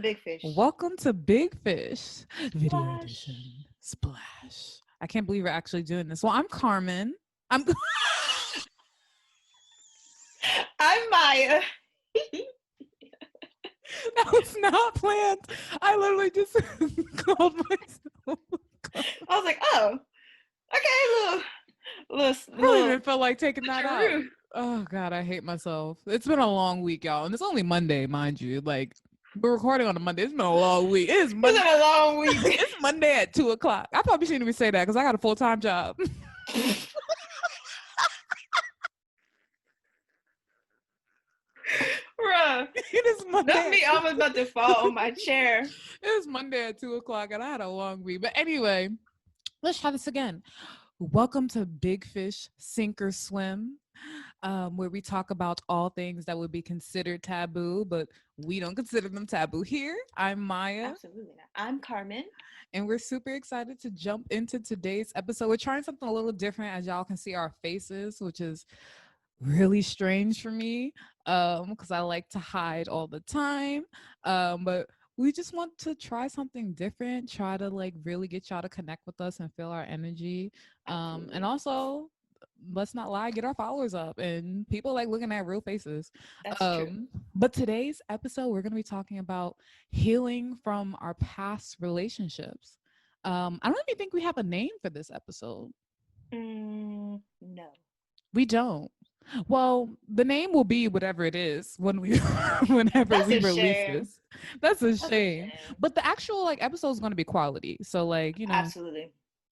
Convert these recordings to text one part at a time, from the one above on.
Big Fish. Welcome to Big Fish Video Splash. Edition. Splash. I can't believe we're actually doing this. Well, I'm Carmen. I'm Maya. That was not planned. I literally just called myself. I was like, oh, okay, I really didn't feel like taking that out. Oh God, I hate myself. It's been a long week, y'all, and it's only Monday, mind you. Like we're recording on a Monday. It's been a long week. It is Monday. It's been a long week. It's Monday at 2:00. I probably shouldn't even say that because I got a full-time job. Bruh. It is Monday. That's me almost about to fall on my chair. It is Monday at 2:00, and I had a long week. But anyway, let's try this again. Welcome to Big Fish Sink or Swim, where we talk about all things that would be considered taboo, but we don't consider them taboo here. I'm Maya. Absolutely not. I'm Carmen. And we're super excited to jump into today's episode. We're trying something a little different, as y'all can see our faces, which is really strange for me because I like to hide all the time. But we just want to try something different, try to like really get y'all to connect with us and feel our energy. And also, let's not lie, get our followers up, and people like looking at real faces. That's true. But today's episode, we're going to be talking about healing from our past relationships. I don't even think we have a name for this episode. No. We don't. Well, the name will be whatever it is whenever we release this. That's a shame. But the actual like episode is going to be quality. So like, Absolutely.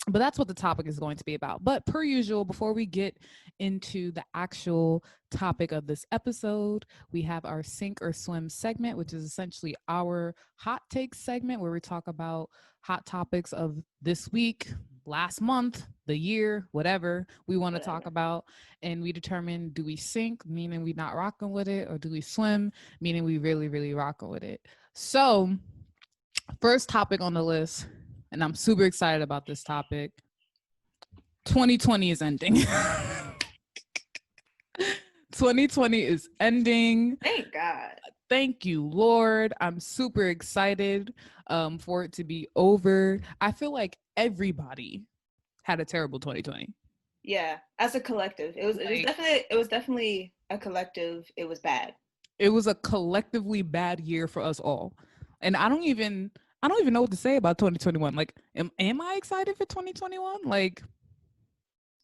But that's what the topic is going to be about. But per usual, before we get into the actual topic of this episode, we have our Sink or Swim segment, which is essentially our hot takes segment where we talk about hot topics of this week, last month, the year, whatever we want to talk about. And we determine, do we sink, meaning we not rocking with it, or do we swim, meaning we really, really rocking with it. So first topic on the list, and I'm super excited about this topic. 2020 is ending. 2020 is ending. Thank God. Thank you, Lord. I'm super excited for it to be over. I feel like everybody had a terrible 2020. Yeah, as a collective. It was definitely a collective. It was bad. It was a collectively bad year for us all. And I don't even know what to say about 2021. Like, am I excited for 2021? Like,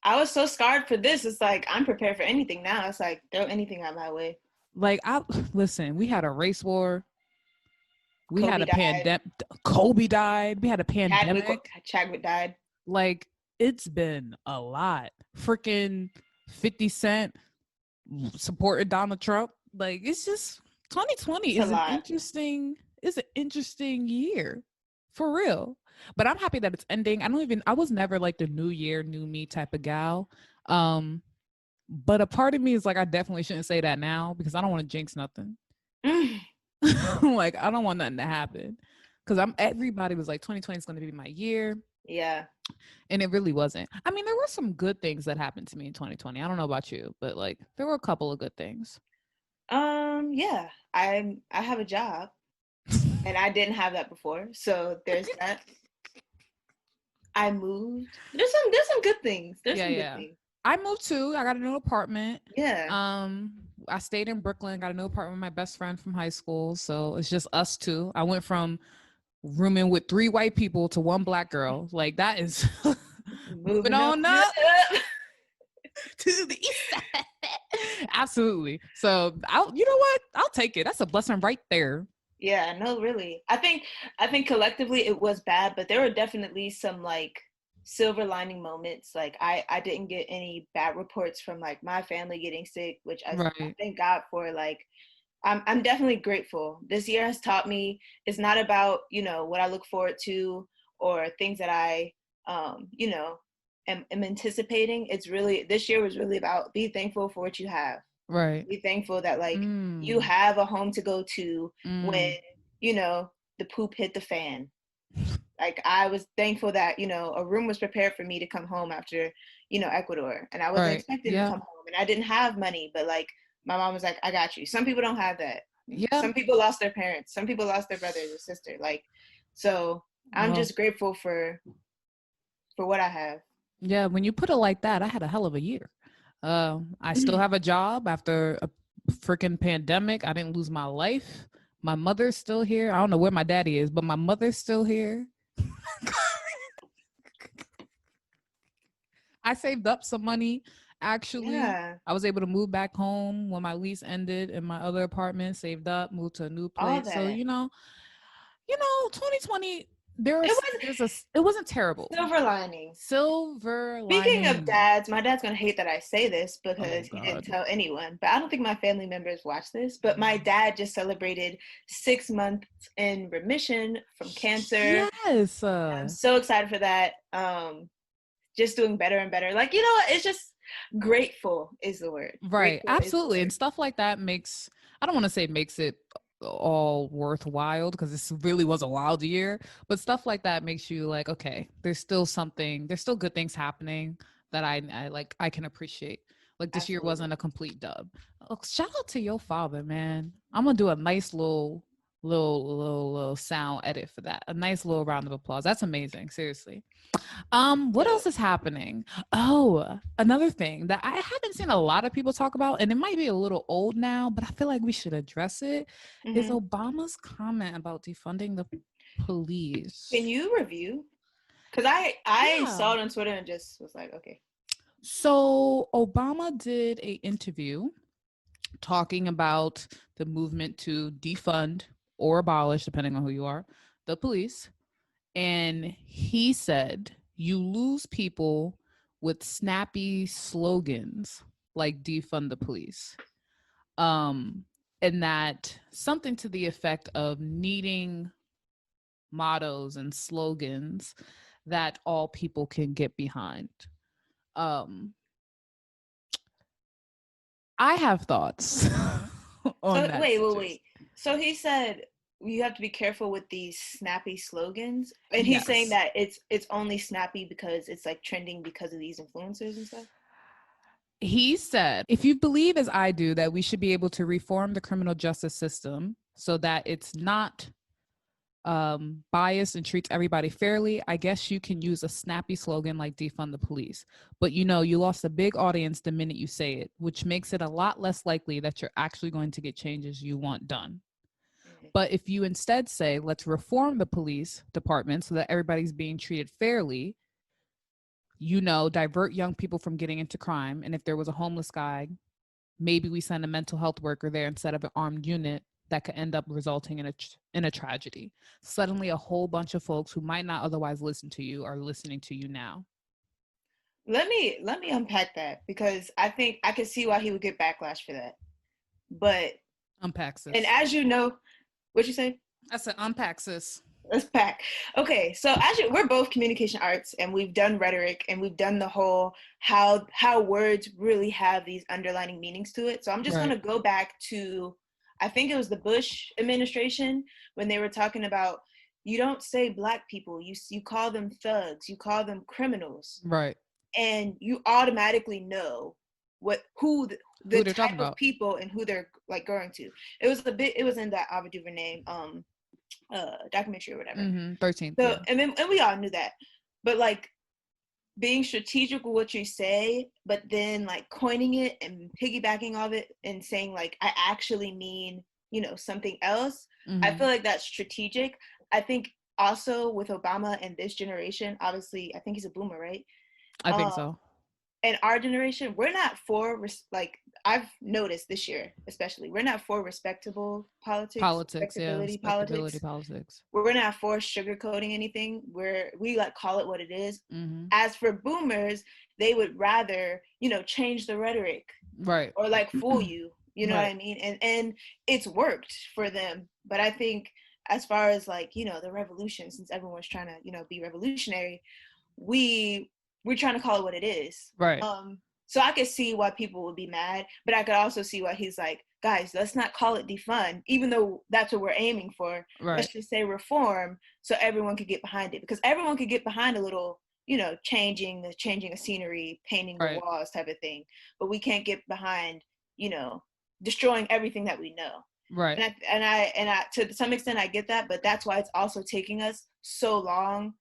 I was so scarred for this. It's like, I'm prepared for anything now. It's like, throw anything out my way. Like, listen, we had a race war. We had a pandemic. Kobe died. We had a pandemic. Chadwick died. Like, it's been a lot. Freaking 50 Cent supported Donald Trump. Like, it's just 2020 is an interesting year for real. But I'm happy that it's ending. I was never like the new year, new me type of gal. But a part of me is like, I definitely shouldn't say that now because I don't want to jinx nothing. Like, I don't want nothing to happen because everybody was like, 2020 is going to be my year. Yeah. And it really wasn't. I mean, there were some good things that happened to me in 2020. I don't know about you, but like, there were a couple of good things. Yeah. I have a job and I didn't have that before. So there's that. I moved. There's some good things. Good things. I moved too. I got a new apartment. Yeah. I stayed in Brooklyn, got a new apartment with my best friend from high school. So it's just us two. I went from rooming with 3 white people to 1 black girl. Like, that is moving on up to the east side. Absolutely. So you know what? I'll take it. That's a blessing right there. Yeah, no, really. I think collectively it was bad, but there were definitely some like silver lining moments. Like I didn't get any bad reports from like my family getting sick, which I thank God for. Like I'm definitely grateful. This year has taught me it's not about, what I look forward to or things that I am anticipating. It's really, this year was really about be thankful for what you have. Right. Be thankful that like you have a home to go to when, the poop hit the fan. Like I was thankful that, a room was prepared for me to come home after, Ecuador. And I wasn't expected to come home and I didn't have money, but like my mom was like, I got you. Some people don't have that. Yeah. Some people lost their parents. Some people lost their brothers or sister. Like, so I'm Well, just grateful for what I have. yeah, when you put it like that, I had a hell of a year. I still have a job after a freaking pandemic. I didn't lose my life. My mother's still here. I don't know where my daddy is, but my mother's still here. I saved up some money. Actually, Yeah, I was able to move back home when my lease ended in my other apartment, saved up, moved to a new all place. So, that. 2020, It was it wasn't terrible. silver linings. Silver Speaking of lining. dads, my dad's gonna hate that I say this Oh because he didn't God. tell anyone, but I don't think my family members watch this. But my dad just celebrated 6 months in remission from cancer. Yes. I'm so excited for that. Just doing better and better. Like, you know what? It's just grateful is the word. Right. Grateful is the Absolutely. word. And stuff like that I don't want to say makes it all worthwhile because this really was a wild year, but stuff like that makes you like, okay, there's still good things happening that I can appreciate. Like this year Absolutely. wasn't a complete dub. Oh, shout out to your father, man. I'm gonna do a nice little sound edit for that. A nice little round of applause. That's amazing. Seriously. What So, else is happening? Oh, another thing that I haven't seen a lot of people talk about, and it might be a little old now, but I feel like we should address it, is mhm. Obama's comment about defunding the Can police. you review? Because I Yeah. saw it on Twitter and just was like, okay. So Obama did a interview talking about the movement to defund or abolish, depending on who you are, the police. And he said, you lose people with snappy slogans like defund the police. Um, and that something to the effect of needing mottos and slogans that all people can get behind. Um, I have thoughts on So that wait. situation. So he said you have to be careful with these snappy slogans, and he's saying Yes. that it's only snappy because it's like trending because of these influencers and stuff. He said, if you believe, as I do, that we should be able to reform the criminal justice system so that it's not biased and treats everybody fairly, I guess you can use a snappy slogan like defund the police. But you lost a big audience the minute you say it, which makes it a lot less likely that you're actually going to get changes you want done. Mm. But if you instead say, let's reform the police department so that everybody's being treated fairly, divert young people from getting into crime. And if there was a homeless guy, maybe we send a mental health worker there instead of an armed unit that could end up resulting in a tragedy. Suddenly, a whole bunch of folks who might not otherwise listen to you are listening to you now. Let me unpack that because I think I can see why he would get backlash for that. But Unpack and this. as you know, what you say? I said unpack this. Let's pack. Okay, so we're both communication arts, and we've done rhetoric, and we've done the whole how words really have these underlining meanings to it. So I'm just Right. gonna go back to, I think it was the Bush administration when they were talking about you don't say black people, you call them thugs, you call them criminals, Right. and you automatically know the Who they're talking type of about. people and who they're like going to. It was in that Ava DuVernay documentary or whatever. 13th. So Yeah. and we all knew that, but like being strategic with what you say, but then like coining it and piggybacking off it and saying like I actually mean something else. I Mm-hmm. feel like that's strategic. I think also with Obama and this generation, obviously I think he's a boomer, right? I think Um, so. in our generation, we're not for like I've noticed this year, especially, we're not for respectable politics, Politics. Yeah. respectability Respectability politics. politics. We're not for sugarcoating anything. We like call it what it is. Mm-hmm. As for boomers, they would rather change the rhetoric Right. or like fool you. You know what Right. I mean? And it's worked for them. But I think as far as like the revolution, since everyone's trying to be revolutionary, we we're trying to call it what it is. Right. So I could see why people would be mad, but I could also see why he's like, guys, let's not call it defund, even though that's what we're aiming for. Right. Let's just say reform so everyone could get behind it, because everyone could get behind a little, changing a scenery, painting the Right. walls type of thing, but we can't get behind, you know, destroying everything that we know. Right. And I to some extent I get that, but that's why it's also taking us so long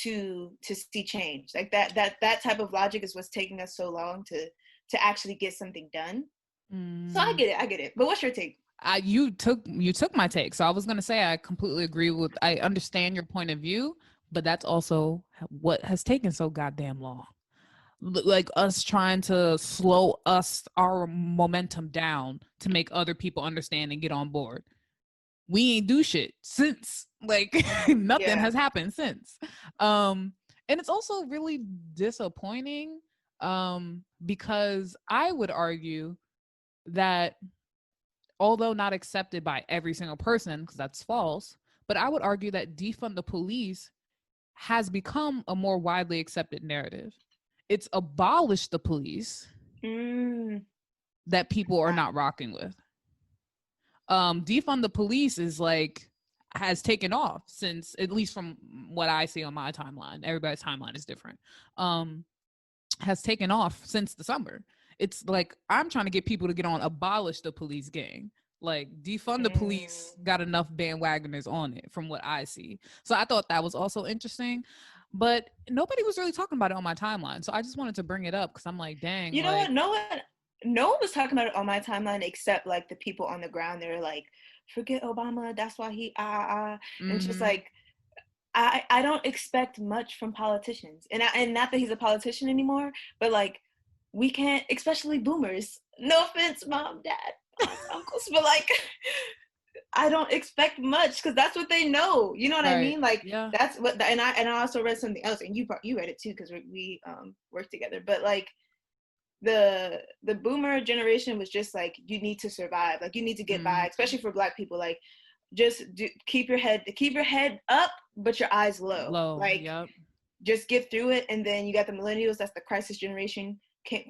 to see change. Like that type of logic is what's taking us so long to actually get something done. So I get it. But what's your take? You took my take. So I was gonna say I completely agree with. I understand your point of view, but that's also what has taken so goddamn long. Like us trying to slow our momentum down to make other people understand and get on board. We ain't do shit since. Like nothing has happened since. And it's also really disappointing because I would argue that although not accepted by every single person, because that's false, but I would argue that defund the police has become a more widely accepted narrative. It's abolished the police that people are not rocking with. Defund the police is like has taken off since, at least from what I see on my timeline. Everybody's timeline is different. Has taken off since the summer. It's like I'm trying to get people to get on abolish the police gang. Like defund the police got enough bandwagoners on it from what I see. So I thought that was also interesting, but nobody was really talking about it on my timeline. So I just wanted to bring it up because I'm like, dang. You know what? No one was talking about it on my timeline except like the people on the ground. They're like, forget Obama. That's why he And it's just like, I don't expect much from politicians, and not that he's a politician anymore, but like we can't, especially boomers. No offense, mom, dad, aunts, uncles, but like I don't expect much because that's what they know. You know what I mean? Like that's what. And I also read something else, and you read it too because we worked together. But like the boomer generation was just like, you need to survive, like you need to get by, especially for Black people. Like just keep your head up, but your eyes low. Like just get through it. And then you got the millennials, that's the crisis generation,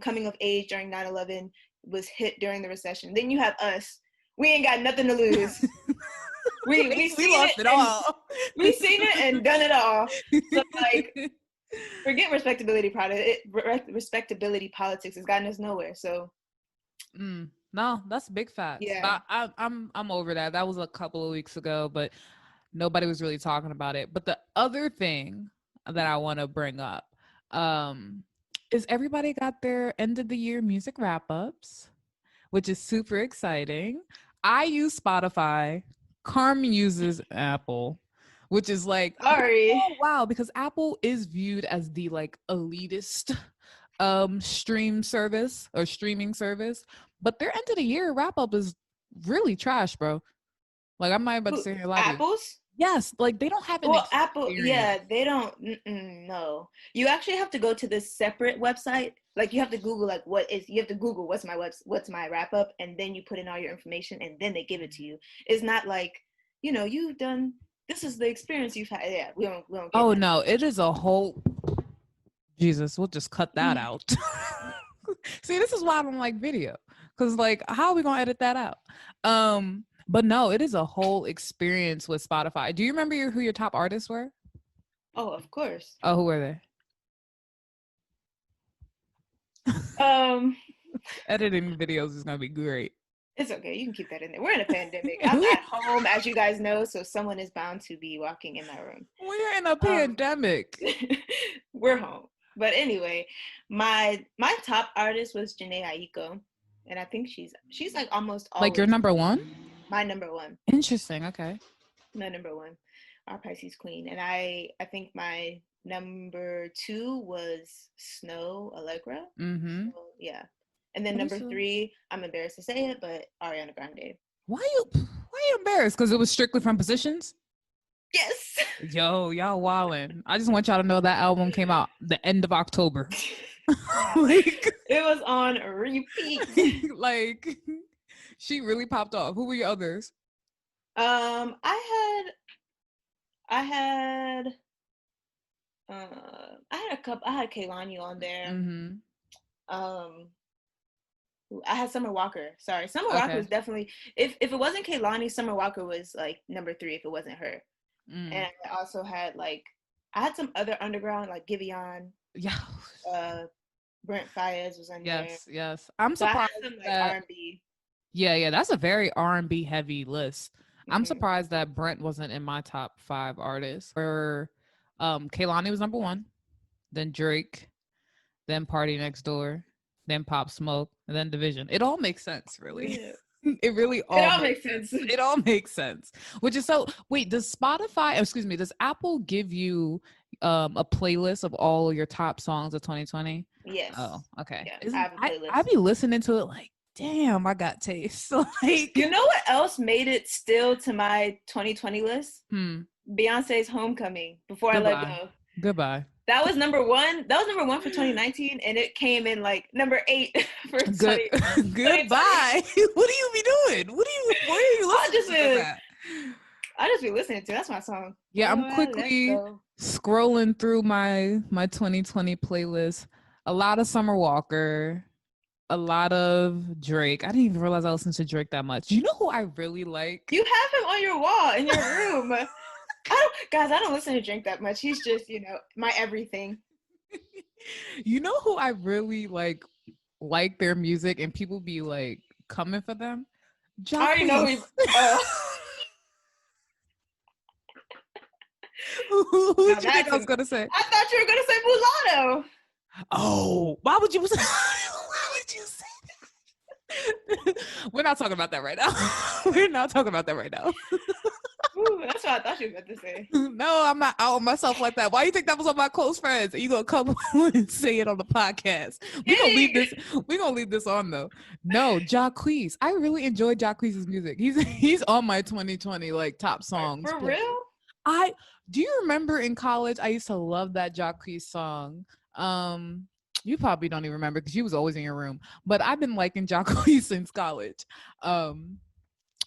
coming of age during 9/11, was hit during the recession. Then you have us, we ain't got nothing to lose. we lost it all. We seen it and done it all. So like forget respectability politics has gotten us nowhere. So no, that's big facts. Yeah, I'm over that. That was a couple of weeks ago, but nobody was really talking about it. But the other thing that I want to bring up is everybody got their end of the year music wrap ups, which is super exciting. I use Spotify. Carmen uses Apple, which is like, oh, wow, because Apple is viewed as the like elitist streaming service, but their end of the year wrap up is really trash, bro. Like I'm not about to say here live. Apple's? Yes, like they don't have an Apple, yeah, they don't. No, you actually have to go to this separate website. Like you have to Google like you have to Google what's my wrap up, and then you put in all your information, and then they give it to you. It's not like, you've done, this is the experience you've had. Yeah, we don't. Oh no, it is a whole. Jesus, we'll just cut that out. See, this is why I don't like video, because like, how are we gonna edit that out? But no, it is a whole experience with Spotify. Do you remember who your top artists were? Oh, of course. Oh, who were they? Editing videos is gonna be great. It's okay. You can keep that in there. We're in a pandemic. I'm at home, as you guys know, so someone is bound to be walking in my room. We're in a pandemic. We're home. But anyway, my top artist was Jhené Aiko, and I think she's like almost always. Like your number one? My number one. Interesting. Okay. My number one, our Pisces queen, and I think my number two was Snow Allegra. So, yeah. And then number three, I'm embarrassed to say it, but Ariana Grande. Why you embarrassed? Because it was strictly from Positions? Yes. Yo, y'all wildin'. I just want y'all to know that album came out the end of October. Like, it was on repeat. Like, she really popped off. Who were your others? I had a couple. I had Kehlani on there. I had Summer Walker. Sorry, Summer Walker was definitely. If it wasn't Kehlani, Summer Walker was like number 3. If it wasn't her, and I also had I had some other underground like Giveon. Yeah. Brent Faiyaz was on there. Yes. I'm surprised. I had some R&B. Yeah, that's a very R&B heavy list. I'm Mm-hmm. surprised that Brent wasn't in my top 5 artists. Or Kehlani was number 1, then Drake, then Party Next Door, then Pop Smoke, and then Division. It all makes sense, really. Yeah. It really It all all makes makes sense. it all makes sense. Which is so wait, does Spotify, excuse me, does Apple give you a playlist of all your top songs of 2020? Oh, Yes. okay. Yeah, I Isn't have a I playlist. be listening to it like, damn, I got taste. Like, You know what else made it still to my 2020 list? hmm, Beyonce's Homecoming, Before I Let goodbye. Go. Goodbye. That was number one. That was number one for 2019, and it came in like number 8 for Good 2020. goodbye. What do you be doing? What are you I listening just to this been, at? I just be listening to. That's my song. Yeah, I'm Before I let quickly go. scrolling through my 2020 playlist. A lot of Summer Walker, a lot of Drake. I didn't even realize I listened to Drake that much. You know who I really like? You have him on your wall in your room. Guys, I don't listen to Drake that much. He's just, my everything. You know who I really like their music and people be like coming for them? I already know Jacquees. oh, Who now did you think that's I was gonna say? I thought you were gonna say Mulatto. Oh, why would you say that? We're not talking about that right now. We're not talking about that right now. Ooh, that's what I thought you were about to say. No, I'm not out on myself like that. Why you think that was on my close friends? You gonna come and say it on the podcast? Kidding. We gonna leave this on though. No, Jacquees. I really enjoy Jacquees' music. He's on my 2020 like top songs For playlist. real? I do you remember in college? I used to love that Jacquees song. You probably don't even remember because you was always in your room. But I've been liking Jacquees since college.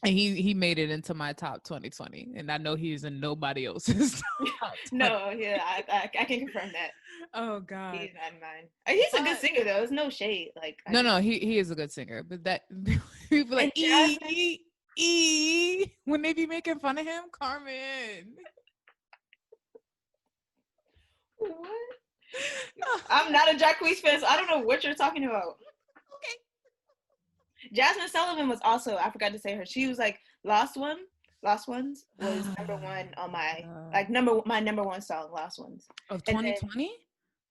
And he made it into my top 2020, and I know he's in nobody else's top 20. No, yeah, I can confirm that. Oh God. He's not in mine. He's a good But singer though. There's no shade. Like I no, just he is a good singer. But that people and like Jasmine. when they be making fun of him, Carmen. What? I'm not a Jacquees fan, so I don't know what you're talking about. Okay. Jasmine Sullivan was also, I forgot to say her. She was like Lost Ones was number one on my my number one song, Lost Ones. Of And then 2020?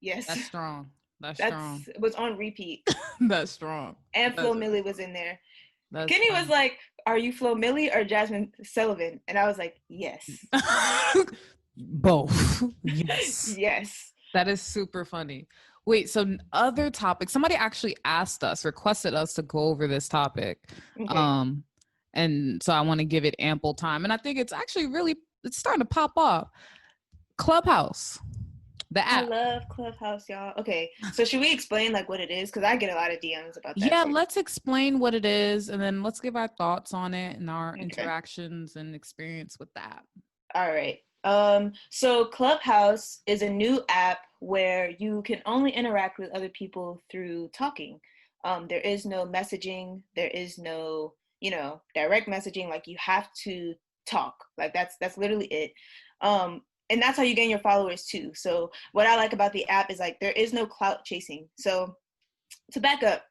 yes, That's strong. That's strong. that's was on repeat. That's strong. And That's Flo Milli was in there. Kenny was strong. like, "Are you Flo Milli or Jasmine Sullivan?" And I was like, "Yes, Both. Yes. yes." That is super funny. Wait, so other topics. Somebody actually asked us, requested us to go over this topic. Okay. And so I want to give it ample time. And I think it's actually it's starting to pop off. Clubhouse, the I app. love Clubhouse, y'all. Okay, so should we explain like what it is? Because I get a lot of DMs about that. Yeah, let's explain what it is and then let's give our thoughts on it and our Okay. interactions and experience with that. All right. So Clubhouse is a new app where you can only interact with other people through talking. There is no messaging. There is no, direct messaging. Like you have to talk. Like that's literally it. And that's how you gain your followers too. So what I like about the app is like there is no clout chasing. So to back up,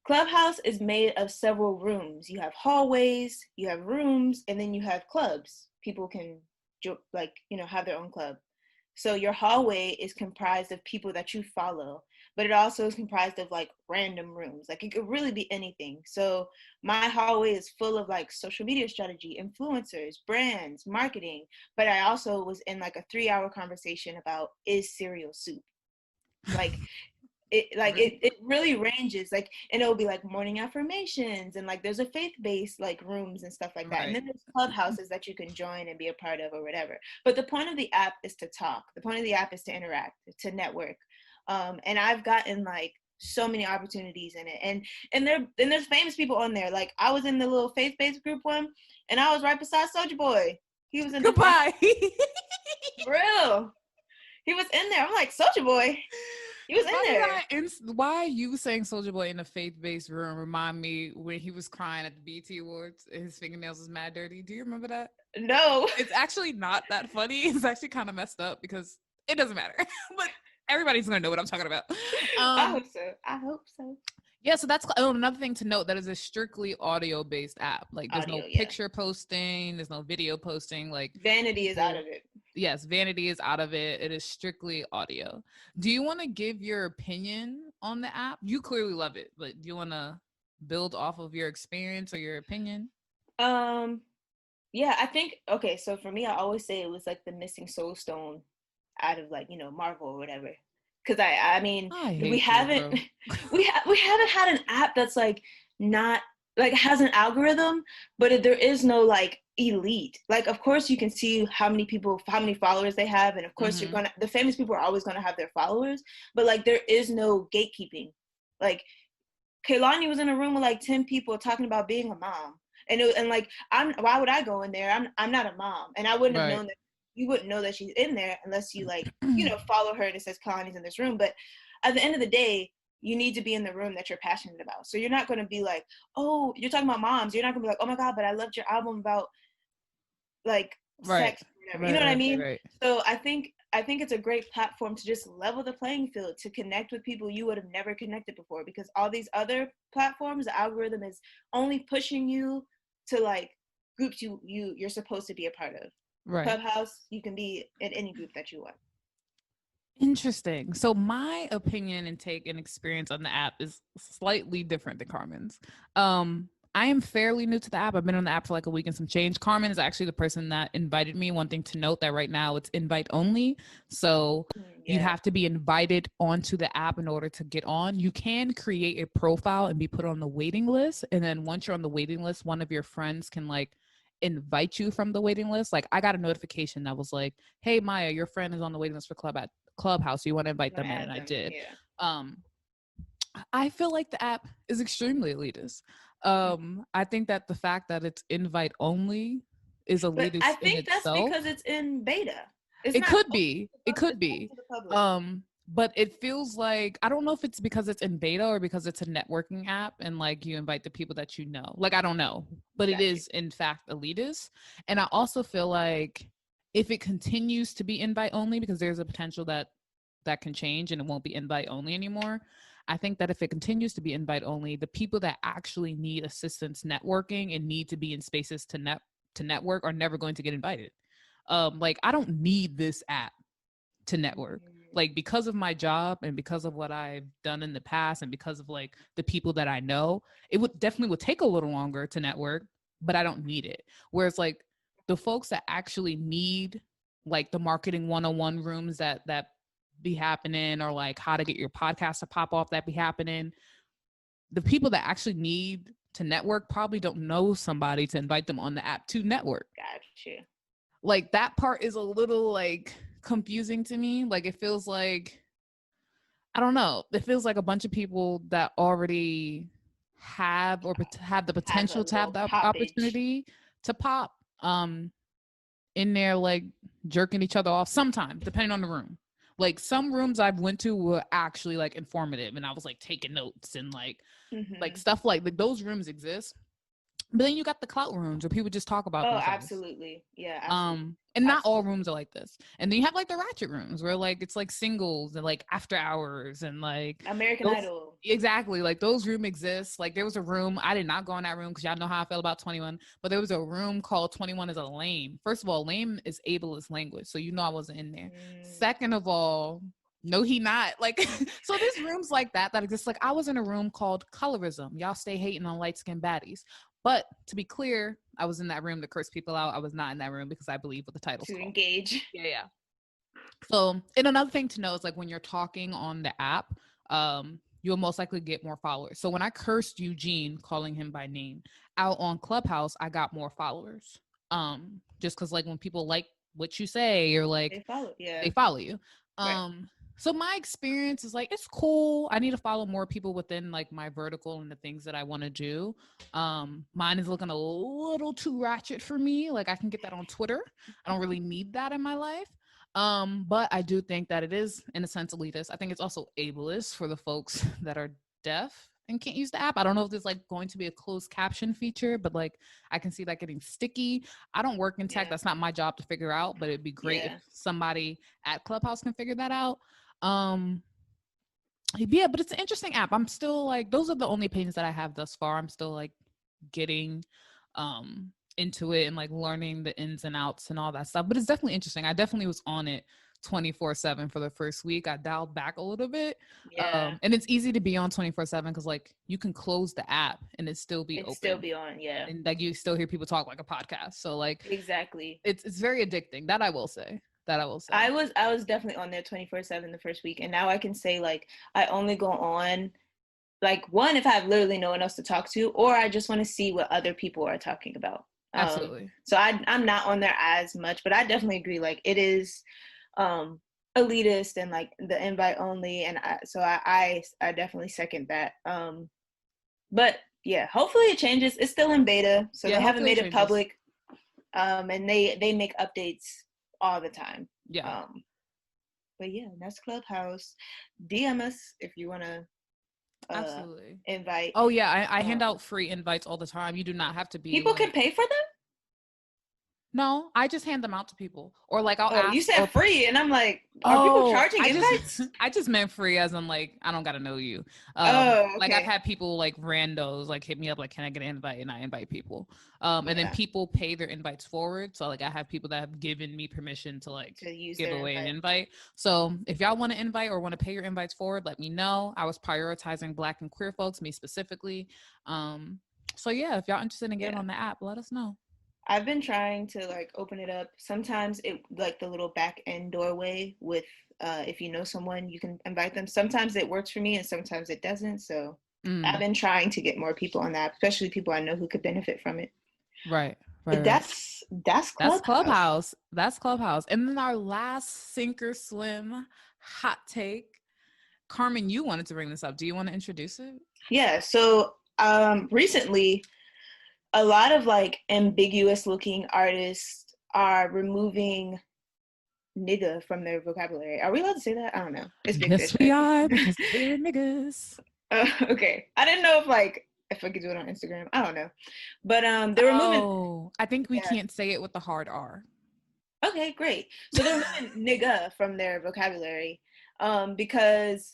Clubhouse is made of several rooms. You have hallways, you have rooms, and then you have clubs. People can have their own club. So your hallway is comprised of people that you follow, but it also is comprised of like random rooms. Like it could really be anything. So my hallway is full of like social media strategy, influencers, brands, marketing. But I also was in like a 3-hour conversation about is cereal soup. Like it really ranges, like, and it'll be like morning affirmations, and like there's a faith-based like rooms and stuff like that, and then there's clubhouses that you can join and be a part of or whatever. But the point of the app is to talk. The point of the app is to interact, to network. And I've gotten like so many opportunities in it, and there's famous people on there. Like I was in the little faith-based group one, and I was right beside Soulja Boy. He was in Goodbye. real. He was in there. I'm like, Soulja Boy. He was in there. Why you saying Soulja Boy in a faith-based room remind me when he was crying at the BET Awards and his fingernails was mad dirty. Do you remember that? No. It's actually not that funny. It's actually kind of messed up because it doesn't matter. But everybody's gonna know what I'm talking about. I hope so. Yeah, so that's another thing to note, that is a strictly audio based app. Like there's no Audio, yeah. picture posting, there's no video posting. Like Vanity is out of it. Yes, vanity is out of it. It is strictly audio. Do you want to give your opinion on the app? You clearly love it, but do you want to build off of your experience or your opinion? Um, yeah, I think okay. So for me, I always say it was like the missing soul stone out of like Marvel or whatever. Because I mean, I we hate you, haven't bro. we haven't had an app that's like not like has an algorithm, but there is no like elite. Like, of course, you can see how many people, how many followers they have, and of course, Mm-hmm. the famous people are always gonna have their followers, but like there is no gatekeeping. Like Kaylani was in a room with like 10 people talking about being a mom. And like why would I go in there? I'm not a mom. And I wouldn't have Right. known that you wouldn't know that she's in there unless you like, follow her and it says Kalani's in this room. But at the end of the day, you need to be in the room that you're passionate about. So you're not gonna be like, oh, you're talking about moms. You're not gonna be like, oh my God, but I loved your album about like Right. sex or whatever. You Right. know what I Right. Right. mean? Right. So I think it's a great platform to just level the playing field, to connect with people you would have never connected before, because all these other platforms, the algorithm is only pushing you to like groups you're supposed to be a part of. Right. Clubhouse, you can be in any group that you want. Interesting. So my opinion and take and experience on the app is slightly different than Carmen's. I am fairly new to the app. I've been on the app for like a week and some change. Carmen is actually the person that invited me. One thing to note, that right now it's invite only. So you Yeah. have to be invited onto the app in order to get on. You can create a profile and be put on the waiting list. And then once you're on the waiting list, one of your friends can like invite you from the waiting list. Like I got a notification that was like, hey Maya, your friend is on the waiting list for Clubhouse. You want to invite You want them to in? add And I them. did. Yeah. Um, I feel like the app is extremely elitist. I think that the fact that it's invite only is But I elitist in think that's itself. because it's in beta. It's It not could open be. to It could it's open be. to the public. But it feels like, I don't know if it's because it's in beta or because it's a networking app and like you invite the people that you know. Like I don't know, but it Got you. is in fact elitist. And I also feel like if it continues to be invite only, because there's a potential that that can change and it won't be invite only anymore. I think that if it continues to be invite only, the people that actually need assistance networking and need to be in spaces to network are never going to get invited. Like I don't need this app to network. Like because of my job and because of what I've done in the past and because of like the people that I know, it would definitely would take a little longer to network, but I don't need it. Whereas like the folks that actually need like the marketing 101 rooms that be happening, or like how to get your podcast to pop off that be happening, the people that actually need to network probably don't know somebody to invite them on the app to network. Got you. Like that part is a little like confusing to me. Like it feels like, I don't know, it feels like a bunch of people that already have or have the Have a potential to have little the poppage. opportunity to pop in there, like jerking each other off sometimes depending on the room. Like some rooms I've went to were actually like informative and I was like taking notes and like Hmm. stuff like those rooms exist. But then you got the clout rooms where people just talk about Oh, themselves. absolutely. Yeah, absolutely. And not all Absolutely. rooms are like this. And then you have like the ratchet rooms where like it's like singles and like after hours and like American those, Idol. exactly, like those room exists. Like there was a room, I did not go in that room because y'all know how I feel about 21, but there was a room called 21 is a lame. First of all, lame is ableist language, so you know I wasn't in there. Mm. Second of all, no, he not. Like, so there's rooms like that exist. Like, I was in a room called Colorism. Y'all stay hating on light skinned baddies. But to be clear, I was in that room to curse people out. I was not in that room because I believe what the title's To called. engage. Yeah, yeah. So, and another thing to know is like when you're talking on the app, you'll most likely get more followers. So when I cursed Eugene, calling him by name, out on Clubhouse, I got more followers. Just because like when people like what you say, or like They follow. they Yeah. follow you. Right. So my experience is like it's cool. I need to follow more people within like my vertical and the things that I want to do. Mine is looking a little too ratchet for me. Like I can get that on Twitter. I don't really need that in my life. But I do think that it is in a sense elitist. I think it's also ableist for the folks that are deaf and can't use the app. I don't know if there's like going to be a closed caption feature, but like I can see that getting sticky. I don't work in tech. Yeah. That's not my job to figure out, but it'd be great if Yeah. somebody at Clubhouse can figure that out. Um, Yeah, but it's an interesting app. I'm still like, those are the only opinions that I have thus far. I'm still like getting into it and like learning the ins and outs and all that stuff. But it's definitely interesting. I definitely was on it 24/7 for the first week. I dialed back a little bit. Yeah. And it's easy to be on 24/7 because like you can close the app and it still be It'd still open. be on, yeah. And like you still hear people talk like a podcast. So like Exactly. it's very addicting. That I will say. That I will say. I was definitely on there 24/7 the first week, and now I can say like I only go on like one if I have literally no one else to talk to, or I just want to see what other people are talking about. Absolutely. So I'm not on there as much, but I definitely agree. Like it is elitist and like the invite only, and I definitely second that. But yeah, hopefully it changes. It's still in beta, so Yeah, they haven't hopefully it made it changes. public. And they make updates all the time. Yeah. But yeah, that's Clubhouse. DM us if you want to Absolutely. invite. Oh yeah, I hand out free invites all the time. You do not have to be People like, can pay for them? no, I just hand them out to people. Or like I'll ask. You said or, free, and I'm like, are people charging invites? I just meant free as in like I don't gotta know you. Okay. Like I've had people like randos like hit me up like, can I get an invite? And I invite people. And then people pay their invites forward. So like I have people that have given me permission to like give away an invite. So if y'all want to invite or want to pay your invites forward, let me know. I was prioritizing Black and queer folks, me specifically. So yeah, if y'all interested in getting on the app, let us know. I've been trying to like open it up. Sometimes it like the little back end doorway with if you know someone, you can invite them. Sometimes it works for me and sometimes it doesn't. So I've been trying to get more people on that, especially people I know who could benefit from it. Right. That's Clubhouse. That's Clubhouse. And then our last sink or swim hot take. Carmen, you wanted to bring this up. Do you want to introduce it? Yeah. So recently a lot of like ambiguous looking artists are removing nigga from their vocabulary. Are we allowed to say that? I don't know. It's big yes, fish, we right? are because we're niggas. Okay. I didn't know if I could do it on Instagram. I don't know. But they're removing. Oh, I think we can't say it with the hard R. Okay, great. So they're removing nigga from their vocabulary because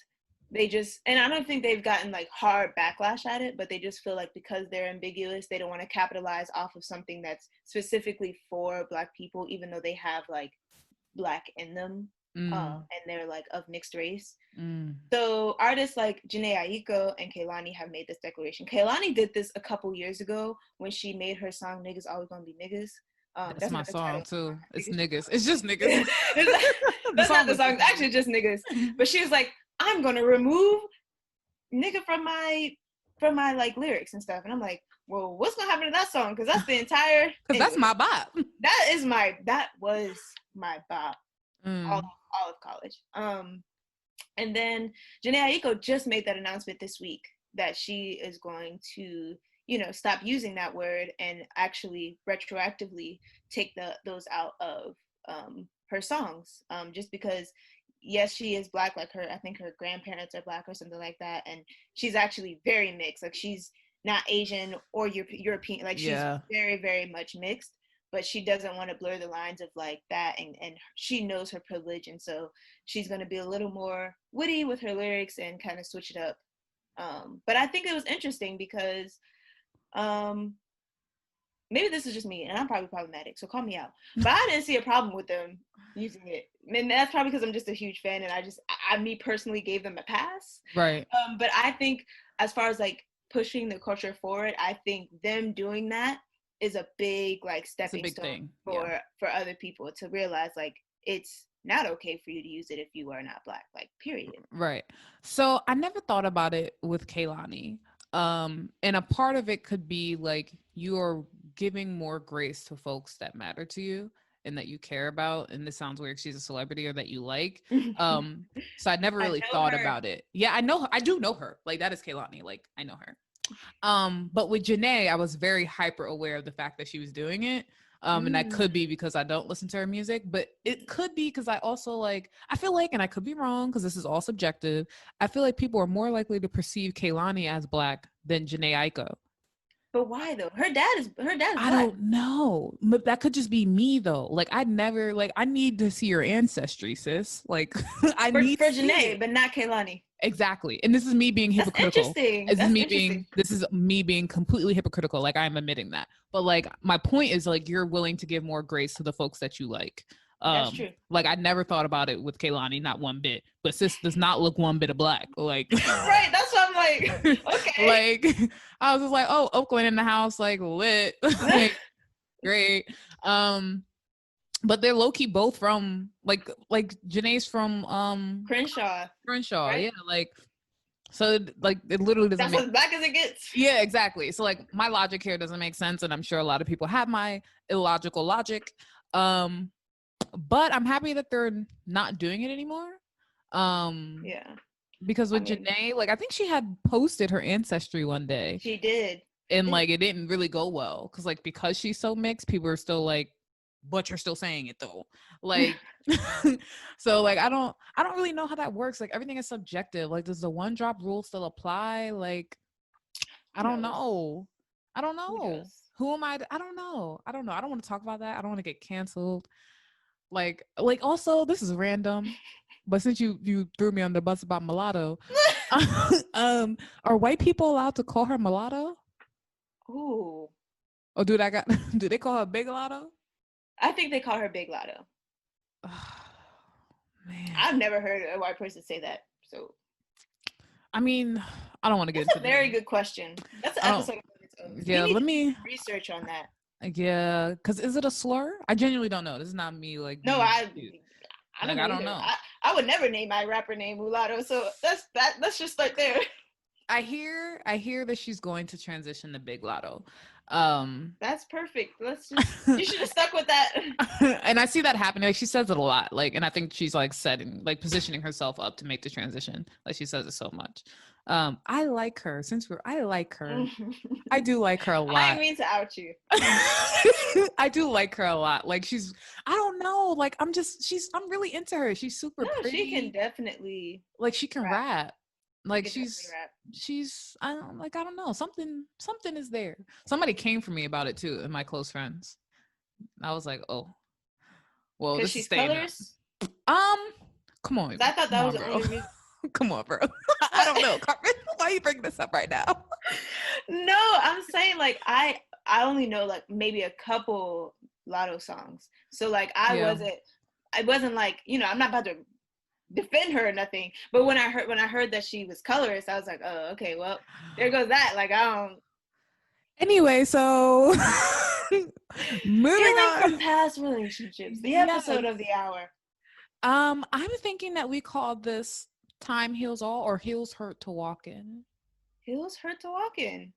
they just, and I don't think they've gotten like hard backlash at it, but they just feel like because they're ambiguous, they don't want to capitalize off of something that's specifically for Black people, even though they have like Black in them and they're like of mixed race. So artists like Jhené Aiko and Kehlani have made this declaration. Kehlani did this a couple years ago when she made her song "Niggas Always Gonna Be Niggas." That's my song too. It's niggas. It's just niggas. That's not the song. It's actually just niggas. But she was like, I'm gonna remove nigga from my like lyrics and stuff. And I'm like, well, what's gonna happen to that song? Because that's the entire. Because that's my bop. That was my bop all of college. And then Jhené Aiko just made that announcement this week that she is going to, stop using that word and actually retroactively take those out of her songs. Just because, yes, she is Black, like I think her grandparents are Black or something like that. And she's actually very mixed. Like she's not Asian or European. Like she's very, very much mixed. But she doesn't want to blur the lines of like that, and she knows her privilege, and so she's going to be a little more witty with her lyrics and kind of switch it up. But I think it was interesting because maybe this is just me, and I'm probably problematic, so call me out. But I didn't see a problem with them using it, and that's probably because I'm just a huge fan, and I me personally gave them a pass. Right. But I think as far as like pushing the culture forward, I think them doing that is a big like stepping stone for other people to realize like it's not okay for you to use it if you are not Black, like period. Right. So I never thought about it with Kehlani. And a part of it could be like you're giving more grace to folks that matter to you and that you care about, and this sounds weird, she's a celebrity, or that you like. So I never really thought about it. Yeah, I know her. I do know her. Like that is Kehlani. Like I know her. But with Jhené, I was very hyper aware of the fact that she was doing it. And that could be because I don't listen to her music, but it could be because I also like, I feel like, and I could be wrong because this is all subjective, I feel like people are more likely to perceive Kehlani as Black than Jhené Aiko. But why though? Her dad is I black. don't know. But that could just be me though. Like I never like I need to see your ancestry, sis. Like I need For to see Janae, it. but not Kaylani. Exactly. And this is me being That's hypocritical. interesting. This is That's me interesting. being completely hypocritical. Like I'm admitting that. But like my point is like you're willing to give more grace to the folks that you like. That's true. Like I never thought about it with Kaylani, not one bit. But sis does not look one bit of black. Like Right. That's what I'm like. Okay. like I was just like, oh, Oakland in the house, like lit. Like great. But they're low-key both from like Janae's from Crenshaw. Crenshaw. Right. Yeah, like so like it literally doesn't That's make as black as it gets. yeah, exactly. So like my logic here doesn't make sense, and I'm sure a lot of people have my illogical logic. But I'm happy that they're not doing it anymore. Yeah. Because with Janae, like I think she had posted her ancestry one day. She did. And like it didn't really go well because she's so mixed, people are still like, but you're still saying it though. Like so like I don't really know how that works. Like everything is subjective. Like does the one drop rule still apply? Like I don't know. Who am I? I don't know. I don't want to talk about that. I don't want to get canceled. Like also this is random, but since you threw me on the bus about mulatto, are white people allowed to call her mulatto? Ooh. Oh, do they call her Big Lotto? I think they call her Big Lotto. Oh, man. I've never heard a white person say that. So I mean, I don't want to get into That's a very good question. That's an episode. Yeah, let me research on that. Yeah, because is it a slur? I genuinely don't know. This is not me like no, I don't know. I don't know. I would never name my rapper name Mulatto, so let's just start there. I hear that she's going to transition to Big Lotto. That's perfect. You should have stuck with that. And I see that happening. Like she says it a lot. Like, and I think she's like positioning herself up to make the transition. Like she says it so much. I like her. I like her. I do like her a lot. I didn't mean to out you. I do like her a lot. Like I don't know. Like I'm really into her. She's super pretty. She can definitely like she can rap. Like she's I don't know. Something is there. Somebody came for me about it too, and my close friends. I was like, oh, well, this is colors. Come on. I thought that was the only reason. Come on, bro. I don't know, Carmen. Why are you bringing this up right now? No, I'm saying like I only know like maybe a couple Lotto songs. So like I wasn't like, I'm not about to defend her or nothing. But when I heard that she was colorist, I was like, oh, okay, well, there goes that. Like I don't. Anyway, so moving on from past relationships. The episode of the hour. I'm thinking that we called this Time Heals All or Heels Hurt to Walk In. Heels Hurt to Walk In.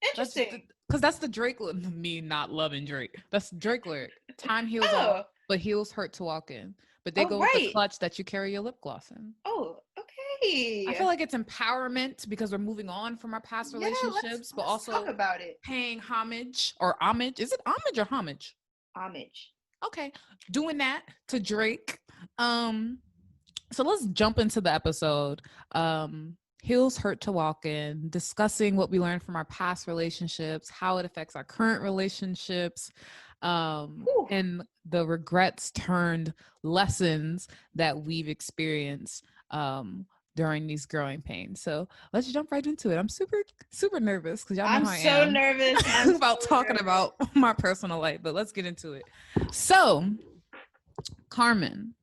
Interesting. Because that's the Drake, me not loving Drake. That's Drake lyric. Time heals all, but heels hurt to walk in. But they go with the clutch that you carry your lip gloss in. Oh, okay. I feel like it's empowerment because we're moving on from our past relationships, but also talk about it. Paying homage or homage. Is it homage or homage? Homage. Okay. Doing that to Drake. So let's jump into the episode. Heels Hurt to Walk In, discussing what we learned from our past relationships, how it affects our current relationships, and the regrets turned lessons that we've experienced during these growing pains. So let's jump right into it. I'm super, super nervous because y'all know how I am. I'm so nervous about talking about my personal life, but let's get into it. So, Carmen,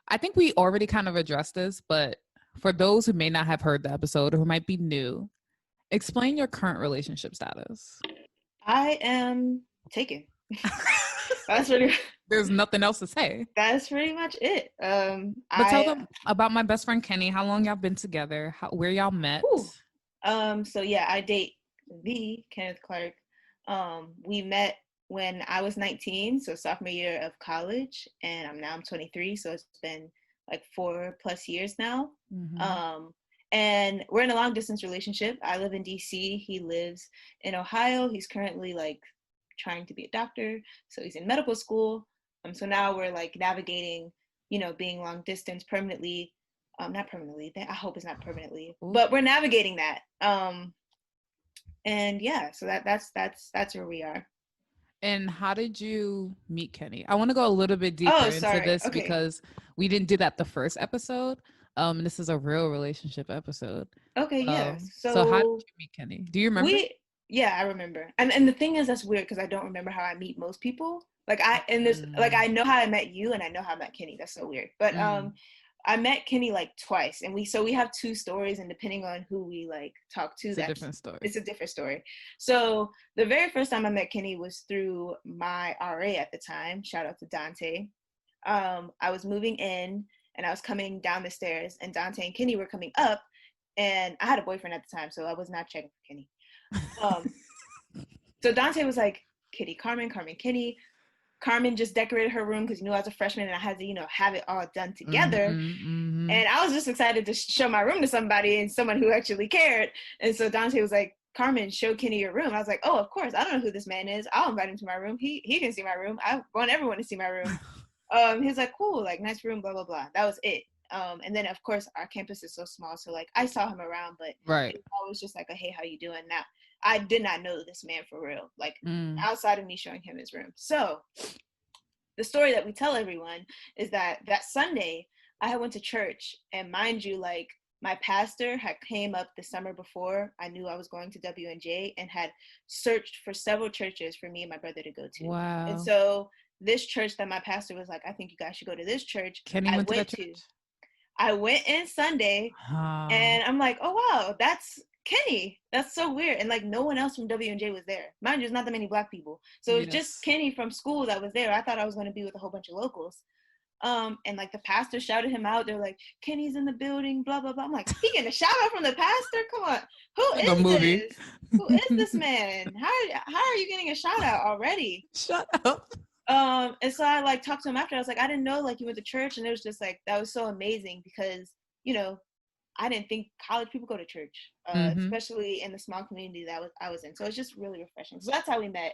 I think we already kind of addressed this, but for those who may not have heard the episode or who might be new, explain your current relationship status. I am taken. There's nothing else to say. That's pretty much it. But tell them about my best friend Kenny. How long y'all been together? Where y'all met? So yeah, I date the Kenneth Clark. We met when I was 19, so sophomore year of college, and I'm 23, so it's been like 4+ years now. Mm-hmm. And we're in a long distance relationship. I live in DC. He lives in Ohio. He's currently like trying to be a doctor. So he's in medical school. So now we're like navigating, being long distance permanently. Not permanently. I hope it's not permanently, but we're navigating that. And yeah, so that's where we are. And how did you meet Kenny? I want to go a little bit deeper Oh, into sorry. this Okay. because we didn't do that the first episode. And this is a real relationship episode. Okay, yes. So how did So you meet Kenny? Do you remember? we yeah, I remember. And the thing is that's weird because I don't remember how I meet most people. Like I and there's like Mm, I know how I met you and I know how I met Kenny. That's so weird. But mm, I met Kenny like twice and we have two stories and depending on who we like talk to, it's a that's different story. it's a different story. So the very first time I met Kenny was through my RA at the time. Shout out to Dante. I was moving in and I was coming down the stairs and Dante and Kenny were coming up and I had a boyfriend at the time, so I was not checking for Kenny. Um, so Dante was like, Kitty, Carmen, Carmen, Kenny. Carmen just decorated her room because he knew I was a freshman and I had to, have it all done together. Mm-hmm. And I was just excited to show my room to somebody and someone who actually cared. And so Dante was like, Carmen, show Kenny your room. I was like, oh, of course. I don't know who this man is. I'll invite him to my room. He can see my room. I want everyone to see my room. He was like, cool, like nice room, blah, blah, blah. That was it. And then of course our campus is so small. So like I saw him around, but Right. it was always just like a, hey, how you doing? Now I did not know this man for real, like Mm. outside of me showing him his room. So the story that we tell everyone is that Sunday I had went to church and mind you, like my pastor had came up the summer before I knew I was going to WNJ and had searched for several churches for me and my brother to go to. And Wow. so this church that my pastor was like, I think you guys should go to this church. Kenny went to that church? I went in Sunday and I'm like, oh wow, that's Kenny. That's so weird. And like no one else from WNJ was there. Mind you, there's not that many black people. So it was just Yes. Kenny from school that was there. I thought I was gonna be with a whole bunch of locals. And like the pastor shouted him out. They're like, Kenny's in the building, blah blah blah. I'm like, he getting a shout out from the pastor? Come on. Who Like a is movie. this? Who is this man? How are you getting a shout out already? Shut up. And so I like talked to him after. I was like, I didn't know like you went to church, and it was just like that was so amazing because I didn't think college people go to church, Mm-hmm. especially in the small community that I was in. So it's just really refreshing. So that's how we met.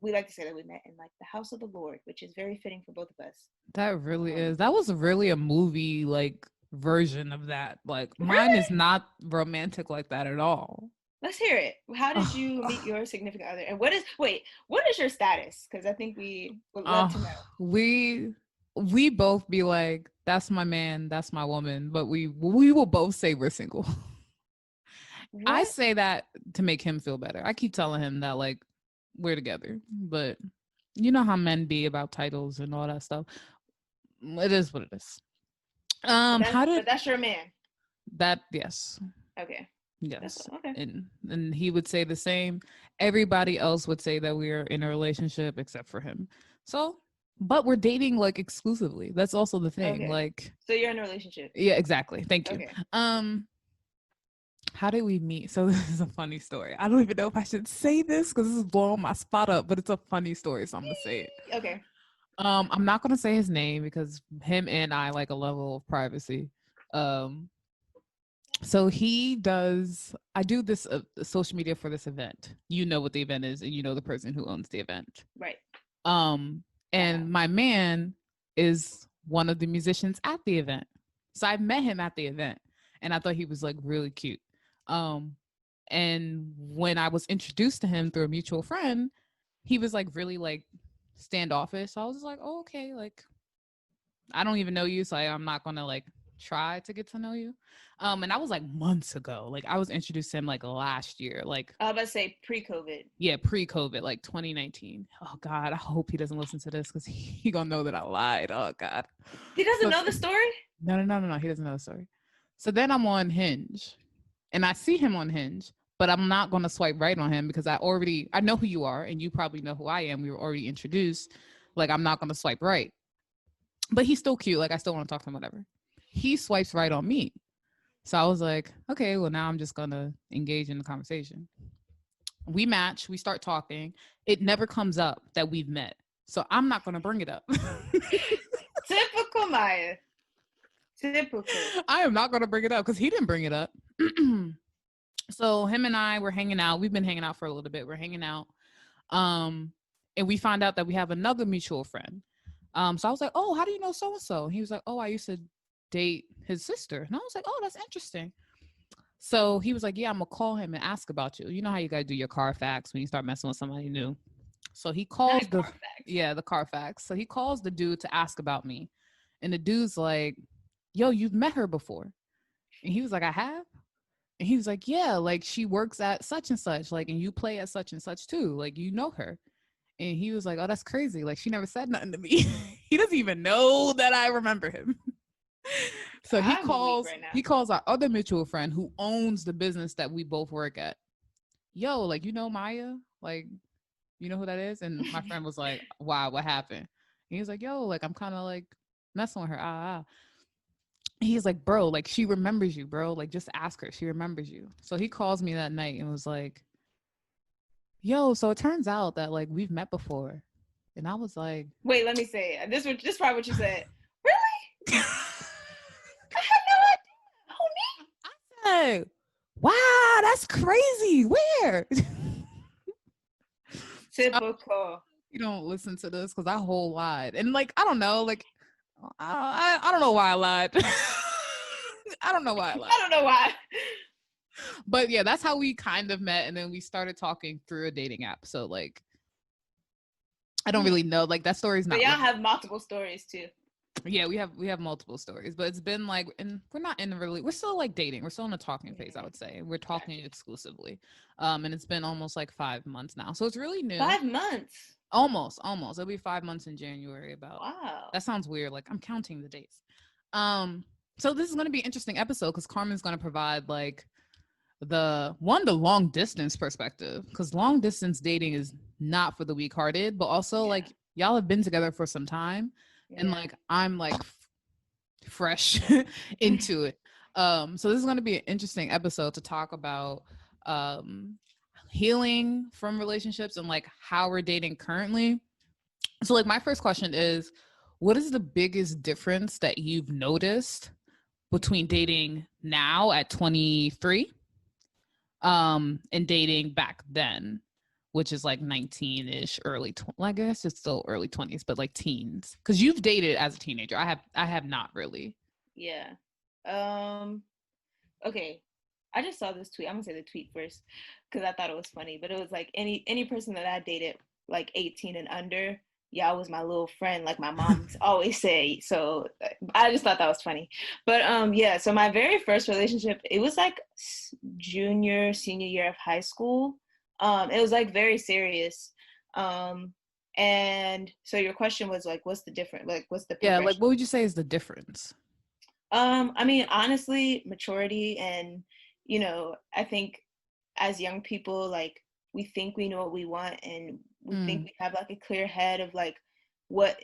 We like to say that we met in like the house of the Lord, which is very fitting for both of us. That really is. That was really a movie like version of that. Like mine Really? is not romantic like that at all. Let's hear it. How did you meet your significant other? And what is your status? Because I think we would love to know. We both be like, that's my man, that's my woman, but we will both say we're single. I What? say that to make him feel better. I keep telling him that like we're together, but you know how men be about titles and all that stuff. It is what it is. How did But that's your man. that? Yes, Okay. That's yes, okay. and he would say the same. Everybody else would say that we are in a relationship except for him. So, but we're dating like exclusively. That's also the thing. Okay. Like, So you're in a relationship. yeah, exactly. Thank you. Okay. How did we meet? So this is a funny story. I don't even know if I should say this because this is blowing my spot up, but it's a funny story, so I'm gonna say it. Okay. I'm not gonna say his name because him and I like a level of privacy. Um, so I do this social media for this event. You know what the event is, and you know the person who owns the event. Right. And my man is one of the musicians at the event. So I met him at the event and I thought he was like really cute. And when I was introduced to him through a mutual friend, he was like really like standoffish. So I was just like, oh, okay, like I don't even know you, so I'm not gonna like try to get to know you. And that was like months ago. Like I was introduced to him like last year, like I was about to say pre-COVID. yeah, pre-COVID, like 2019. Oh God, I hope he doesn't listen to this because he gonna know that I lied. Oh God. He doesn't So know the story? no, he doesn't know the story. So then I'm on Hinge, and I see him on Hinge, but I'm not gonna swipe right on him because I know who you are, and you probably know who I am. We were already introduced. Like I'm not gonna swipe right, but he's still cute. Like I still want to talk to him, whatever. He swipes right on me. So I was like, okay, well now I'm just gonna engage in the conversation. We match, we start talking. It never comes up that we've met. So I'm not gonna bring it up. Typical Maya. Typical. I am not gonna bring it up because he didn't bring it up. So him and I were hanging out. We've been hanging out for a little bit. We're hanging out. And we find out that we have another mutual friend. So I was like, oh, how do you know so-and-so? He was like, oh, I used to date his sister. And I was like, oh, that's interesting. So he was like, yeah, I'm gonna call him and ask about you. You know how you gotta do your Carfax when you start messing with somebody new. So he calls Not the Carfax. yeah, the Carfax. So he calls the dude to ask about me. And the dude's like, yo, you've met her before. And he was like, I have? And he was like, yeah, like she works at such and such, like, and you play at such and such too. Like, you know her. And he was like, oh, that's crazy. Like, she never said nothing to me. He doesn't even know that I remember him. So I'm weak right he now. calls our other mutual friend who owns the business that we both work at. Yo, like, you know Maya? Like, you know who that is? And my friend was like, wow, what happened? And he was like, yo, like, I'm kind of like messing with her. He's like, bro, like, she remembers you, bro. Like, just ask her. She remembers you. So he calls me that night and was like, yo, so it turns out that like we've met before. And I was like, Wait, let me say it. This probably what you said. Really? I had I said, wow, that's crazy. Where? no idea. So Typical. you don't listen to this because I whole lied. And like, I don't know, like, I don't know why I lied. I don't know why I lied. I don't know why. But yeah, that's how we kind of met. And then we started talking through a dating app. So like, I don't really know. Like that story's But not y'all really. have multiple stories too. Yeah, we have multiple stories, but it's been like, and we're not in really, we're still like dating. We're still in a talking phase, I would say. We're talking Gotcha. exclusively. And it's been almost like 5 months now. So it's really new. 5 months. Almost. It'll be 5 months in January about. Wow. That sounds weird. Like I'm counting the days. Um, so this is gonna be an interesting episode because Carmen's gonna provide like the long distance perspective because long distance dating is not for the weak hearted, but also Yeah. like y'all have been together for some time and Yeah. like I'm like fresh into it. So this is going to be an interesting episode to talk about um healing from relationships and like how we're dating currently. So like my first question is, what is the biggest difference that you've noticed between dating now at 23 and dating back then, which is like 19ish, well, I guess it's still early 20s, but like teens, because you've dated as a teenager. I have not really. Yeah. Um. Okay. I just saw this tweet. I'm gonna say the tweet first because I thought it was funny. But it was like any person that I dated like 18 and under, y'all was my little friend, like my mom's always say. So I just thought that was funny. But yeah. So my very first relationship, it was like junior senior year of high school. It was like very serious. Um, and so your question was like, what's the difference? Like, what's the Yeah, like progression? what would you say is the difference? I mean, honestly, maturity and, I think as young people, like we think we know what we want and we think Mm, we have like a clear head of like what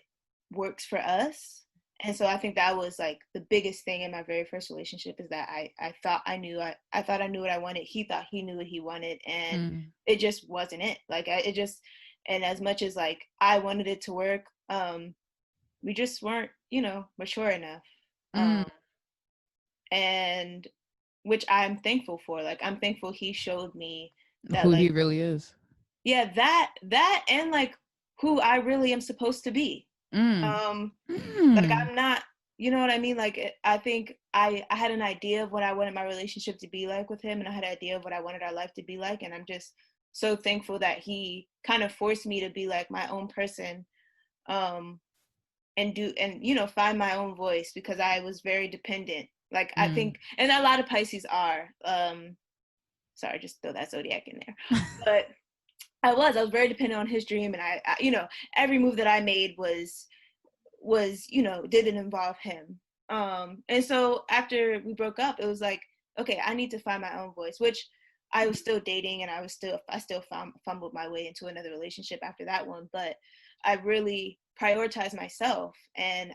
works for us. And so I think that was like the biggest thing in my very first relationship is that I thought I thought I knew what I wanted. He thought he knew what he wanted and mm, it just wasn't it. Like it just, and as much as like I wanted it to work, we just weren't, mature enough. mm. Um, and which I'm thankful for. Like I'm thankful he showed me that Who he like really is. yeah, that and like who I really am supposed to be. Mm, Um like mm, I'm not, you know what I mean? Like I think I had an idea of what I wanted my relationship to be like with him and I had an idea of what I wanted our life to be like and I'm just so thankful that he kind of forced me to be like my own person um and do and find my own voice because I was very dependent. Like I mm. think, and a lot of Pisces are. Sorry, just throw that zodiac in there. But I was very dependent on his dream, and I every move that I made was didn't involve him. And so after we broke up, it was like, okay, I need to find my own voice, which I was still dating and I still fumbled my way into another relationship after that one, but I really prioritized myself. And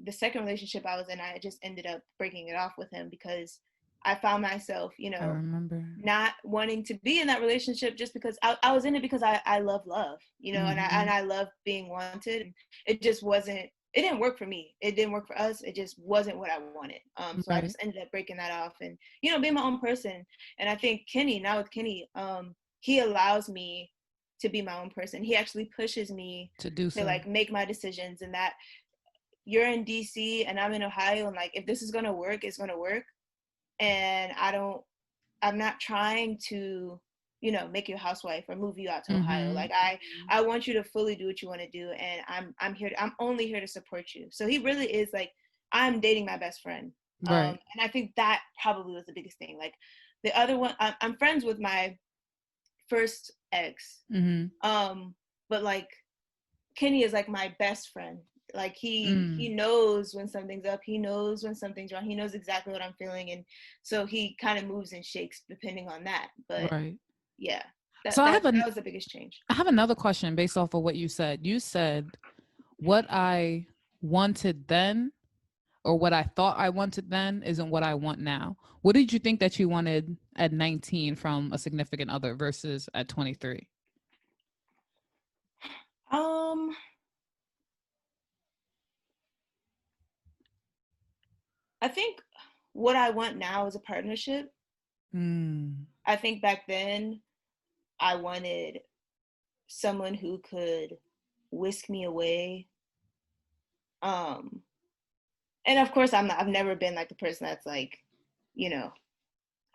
the second relationship I was in, I just ended up breaking it off with him because I found myself, I remember. not wanting to be in that relationship just because I was in it because I love love, and Mm-hmm. I love being wanted. And it just wasn't, it didn't work for me. It didn't work for us. It just wasn't what I wanted. So I Right. just ended up breaking that off and, being my own person. And I think now with Kenny, he allows me to be my own person. He actually pushes me To do to so. like make my decisions and that you're in DC and I'm in Ohio and like if this is gonna work, it's gonna work. And I don't I'm not trying to, you know, make you a housewife or move you out to Ohio. Mm-hmm. Like I want you to fully do what you want to do, and I'm only here to support you. So he really is like, I'm dating my best friend. Right. And I think that probably was the biggest thing. Like the other one, I'm friends with my first ex. Mm-hmm. But like Kenny is like my best friend. Like he knows when something's up. He knows when something's wrong. He knows exactly what I'm feeling, and so he kind of moves and shakes depending on that. But Right. yeah, So that was the biggest change. I have another question based off of what you said. You said what I wanted then, or what I thought I wanted then, isn't what I want now. What did you think that you wanted at 19 from a significant other versus at 23? Um, I think what I want now is a partnership. I think back then I wanted someone who could whisk me away. Um, and of course I've never been like the person that's like, you know,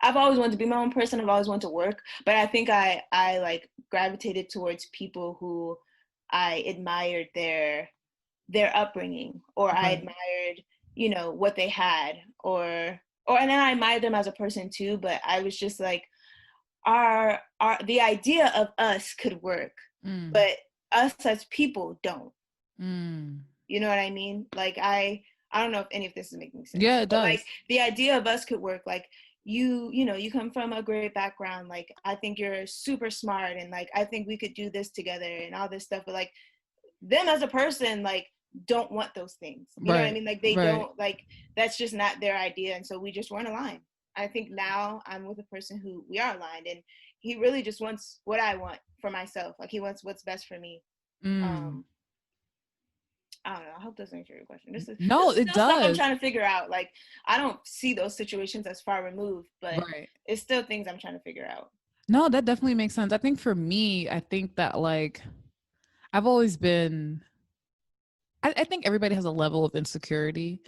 I've always wanted to be my own person. I've always wanted to work, but I think I like gravitated towards people who I admired their upbringing, or I Right. admired, you know, what they had, or and then I admired them as a person too, but I was just like, our the idea of us could work, but us as people don't. You know what I mean? Like I don't know if any of this is making sense, Yeah, it but does. like the idea of us could work. Like you know, you come from a great background. Like I think you're super smart, and like I think we could do this together and all this stuff. But like them as a person, like don't want those things. You know what I Right. mean? Like they Right. don't, like that's just not their idea, and so we just weren't aligned. I think now I'm with a person who we are aligned, and he really just wants what I want for myself. Like he wants what's best for me. Um, I don't know. I hope this answers your question. This No, is it still stuff I'm does. trying to figure out. Like I don't see those situations as far removed, but Right. it's still things I'm trying to figure out. No, that definitely makes sense. I think for me, I think that like I've always been I think everybody has a level of insecurity.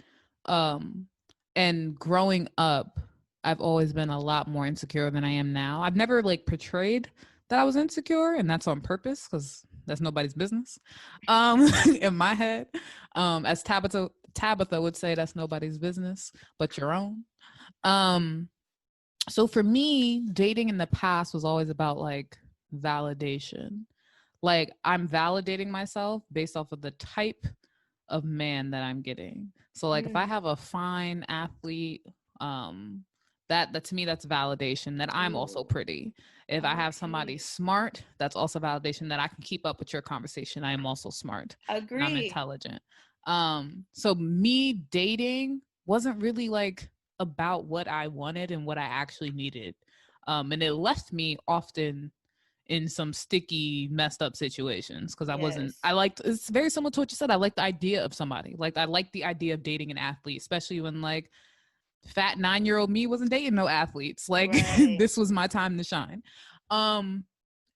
Um, and growing up, I've always been a lot more insecure than I am now. I've never like portrayed that I was insecure, and that's on purpose because that's nobody's business. In my head, as Tabitha would say, that's nobody's business but your own. Um, so for me, dating in the past was always about like validation. Like I'm validating myself based off of the type of man that I'm getting. So like if I have a fine athlete, that to me that's validation that I'm also Ooh, pretty. If I have somebody okay. smart, that's also validation that I can keep up with your conversation. I am also smart and I'm Agree. intelligent. So me dating wasn't really like about what I wanted and what I actually needed. And it left me often in some sticky, messed up situations because Yes. I liked, it's very similar to what you said. I like the idea of somebody. Like, I like the idea of dating an athlete, especially when like fat 9-year-old me wasn't dating no athletes. Like, Right. this was my time to shine. Um,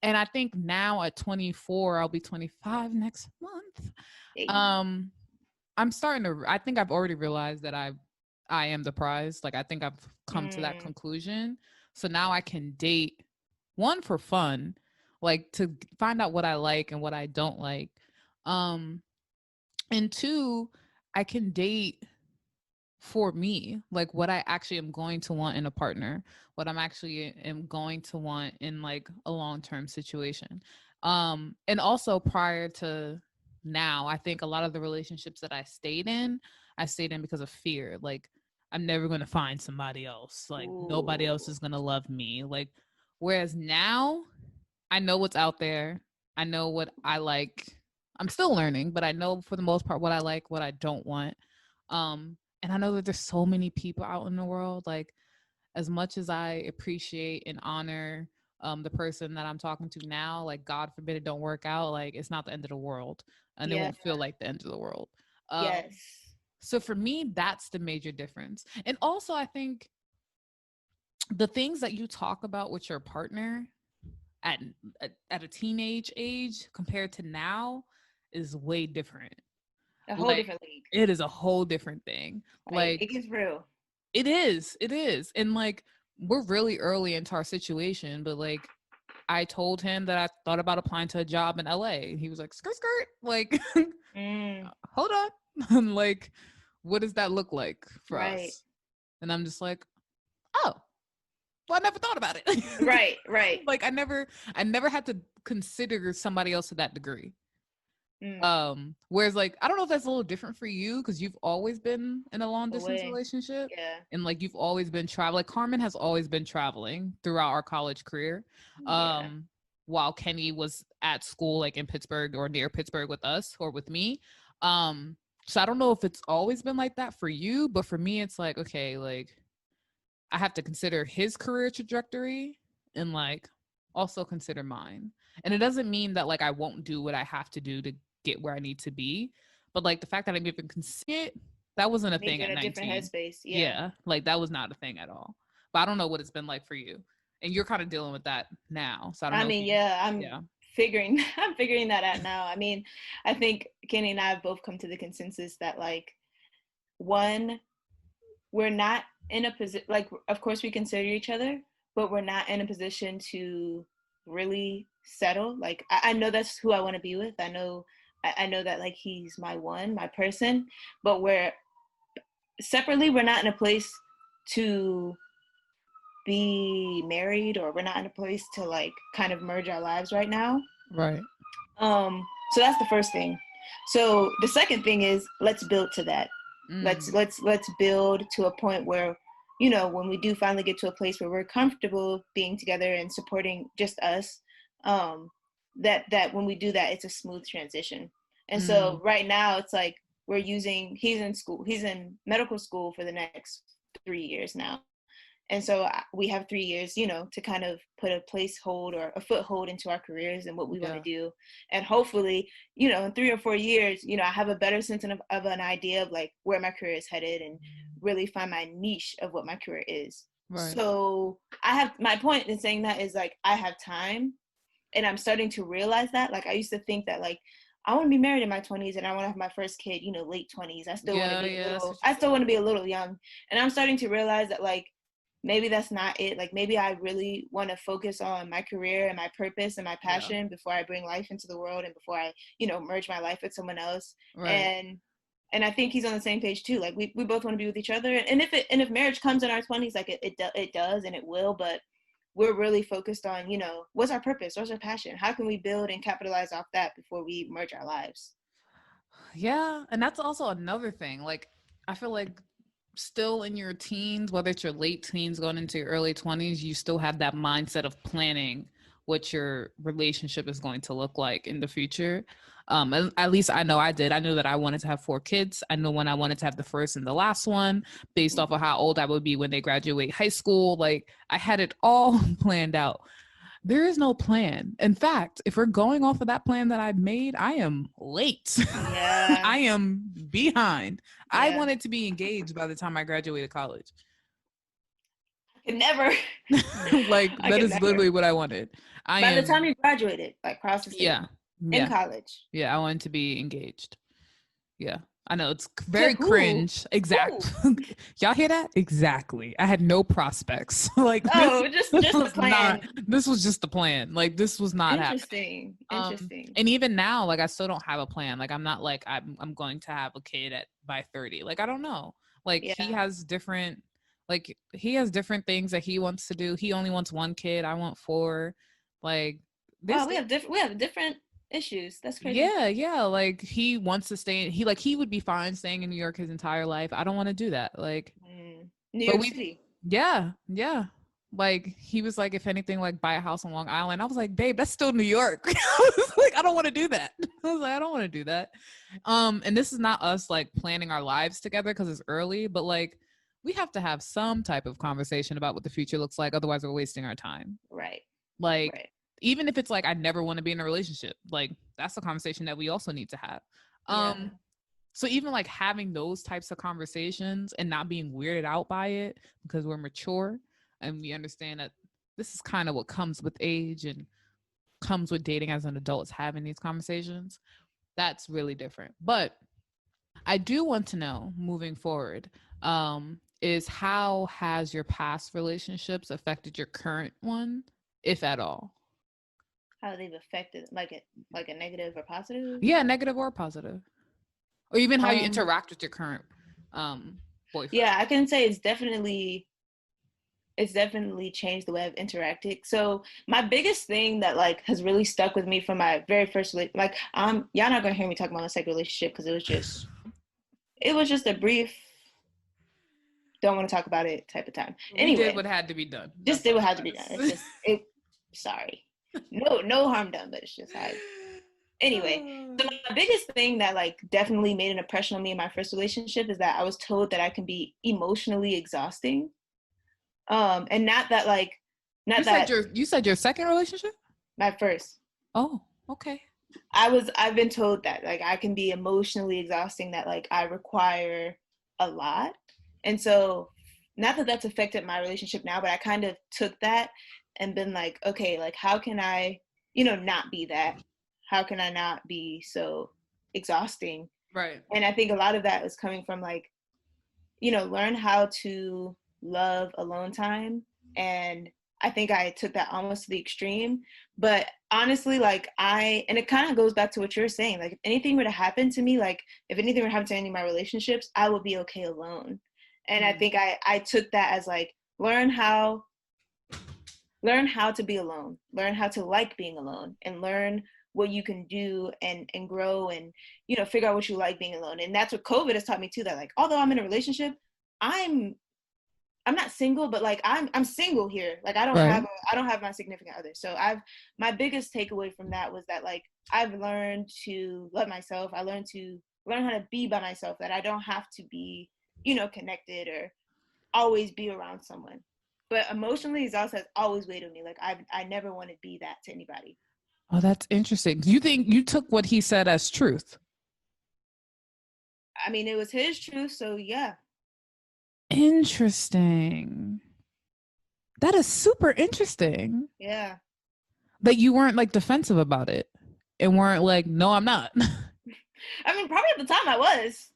and I think now at 24, I'll be 25 next month. Hey. Um, I'm starting to, I think I've already realized that I am the prize. Like, I think I've come to that Mm, conclusion. So now I can date one for fun, like to find out what I like and what I don't like. Um, and two, I can date for me, like what I actually am going to want in a partner, what I'm actually am going to want in like a long-term situation. And also prior to now, I think a lot of the relationships that I stayed in because of fear. Like I'm never going to find somebody else. Like nobody else ooh. is going to love me. Like whereas now I know what's out there. I know what I like. I'm still learning, but I know for the most part what I like, what I don't want. And I know that there's so many people out in the world. Like as much as I appreciate and honor the person that I'm talking to now, like God forbid it don't work out, like it's not the end of the world, and it Yeah. won't feel like the end of the world. Um, Yes. so for me, that's the major difference. And also, I think the things that you talk about with your partner at at a teenage age compared to now is way different. A whole Like different league. it is a whole different thing. Like Like it gets real. it is. And like we're really early into our situation, but like I told him that I thought about applying to a job in LA. He was like, skirt, skirt. Like, hold on. I'm like, what does that look like for Right. us? And I'm just like, oh, well, I never thought about it. Right. Like I never had to consider somebody else to that degree. Whereas like I don't know if that's a little different for you because you've always been in a long distance relationship. Yeah. And like you've always been traveling. Like Carmen has always been traveling throughout our college career. Yeah. While Kenny was at school like in Pittsburgh or near Pittsburgh with us or with me. So I don't know if it's always been like that for you, but for me it's like, okay, like I have to consider his career trajectory and like also consider mine. And it doesn't mean that like I won't do what I have to do to get where I need to be, but like the fact that I'm even considering it, that wasn't a thing at 19. Different headspace. Yeah, like that was not a thing at all. But I don't know what it's been like for you, and you're kind of dealing with that now. So I don't know. I'm figuring that out now. I mean, I think Kenny and I have both come to the consensus that like, one, we're not in a position, like, of course we consider each other, but we're not in a position to really settle. Like I know that's who I want to be with. I know that like he's my person, but we're not in a place to be married, or we're not in a place to like kind of merge our lives right now. Right. So that's the first thing. So the second thing is, let's build to that. Let's build to a point where, you know, when we do finally get to a place where we're comfortable being together and supporting just us, that when we do that, it's a smooth transition. And so right now it's like he's in medical school for the next 3 years now. And so we have 3 years, you know, to kind of put a placehold or a foothold into our careers and what we want to do. And hopefully, you know, in 3 or 4 years, you know, I have a better sense of an idea of like where my career is headed and really find my niche of what my career is. Right. So my point in saying that is like, I have time, and I'm starting to realize that. Like I used to think that like, I want to be married in my 20s and I want to have my first kid, you know, late 20s. I still want to be a little young. And I'm starting to realize that like, maybe that's not it. Like maybe I really want to focus on my career and my purpose and my passion before I bring life into the world and before I, you know, merge my life with someone else. Right. And I think he's on the same page too. Like we both want to be with each other. And if marriage comes in our 20s, like it does, and it will, but we're really focused on, you know, what's our purpose? What's our passion? How can we build and capitalize off that before we merge our lives? Yeah. And that's also another thing. Like, I feel like still in your teens, whether it's your late teens going into your early 20s, you still have that mindset of planning what your relationship is going to look like in the future. At least I know I did. I knew that I wanted to have 4 kids. I knew when I wanted to have the first and the last one based off of how old I would be when they graduate high school. Like I had it all planned out. There is no plan. In fact, if we're going off of that plan that I made, I am late. Yeah. I am behind. Yeah. I wanted to be engaged by the time I graduated college. I could never. Like that is literally what I wanted. By the time you graduated, like across the state. Yeah. In college. Yeah, I wanted to be engaged. Yeah. I know it's very cringe. Exactly. Y'all hear that? Exactly. I had no prospects. Like just the plan. This was just the plan. Like this was not Interesting. And even now, like I still don't have a plan. Like I'm not like I'm going to have a kid by 30. Like I don't know. Like he has different things that he wants to do. He only wants 1 kid. I want 4. Like this. We have different issues. That's crazy. Yeah. Like he wants to stay. He would be fine staying in New York his entire life. I don't want to do that. Like New York City. Yeah. Like he was like, if anything, like buy a house on Long Island. I was like, babe, that's still New York. I was like, I don't want to do that. I was like, I don't want to do that. And this is not us like planning our lives together because it's early, but like we have to have some type of conversation about what the future looks like. Otherwise, we're wasting our time. Right. Like. Right. Even if it's like, I never want to be in a relationship, like that's a conversation that we also need to have. So even like having those types of conversations and not being weirded out by it because we're mature and we understand that this is kind of what comes with age and comes with dating as an adult, is having these conversations. That's really different. But I do want to know moving forward, is how has your past relationships affected your current one, if at all? How they've affected, like a negative or positive? Yeah, negative or positive. Or even how you Um, interact with your current boyfriend. yeah, I can say it's definitely changed the way I've interacted. So my biggest thing that like has really stuck with me from my very first like y'all not gonna hear me talk about my second relationship because it was just a brief, don't want to talk about it type of time. We did Anyway, what had to be done. just That's did all what that had to be done. It's matters. just it. Sorry, no harm done, but it's just anyway. So my biggest thing that like definitely made an impression on me in my first relationship is that I was told that I can be emotionally exhausting. And not that like You not said that your second relationship? my first. Oh, okay. I've been told that like I can be emotionally exhausting, that like I require a lot. And so not that that's affected my relationship now, but I kind of took that and been like, okay, like how can I, not be that? How can I not be so exhausting? Right. And I think a lot of that is coming from like, learn how to love alone time. And I think I took that almost to the extreme. But honestly, like and it kind of goes back to what you're saying. Like if anything were to happen to me, like if anything were to happen to any of my relationships, I would be okay alone. And I think I took that as like, learn how to be alone, learn how to like being alone, and learn what you can do and grow and figure out what you like being alone. And that's what COVID has taught me too, that like although I'm in a relationship, i'm I'm not single, but like I'm single here. Like Right. I don't have my significant other. So my biggest takeaway from that was that like I've learned to love myself. I learn how to be by myself, that I don't have to be, connected or always be around someone. But emotionally exhausted has always weighed on me. Like I never want to be that to anybody. Oh, that's interesting. You think you took what he said as truth? I mean, it was his truth, so yeah. Interesting. That is super interesting. Yeah. That you weren't like defensive about it and weren't like, no, I'm not. I mean, probably at the time I was.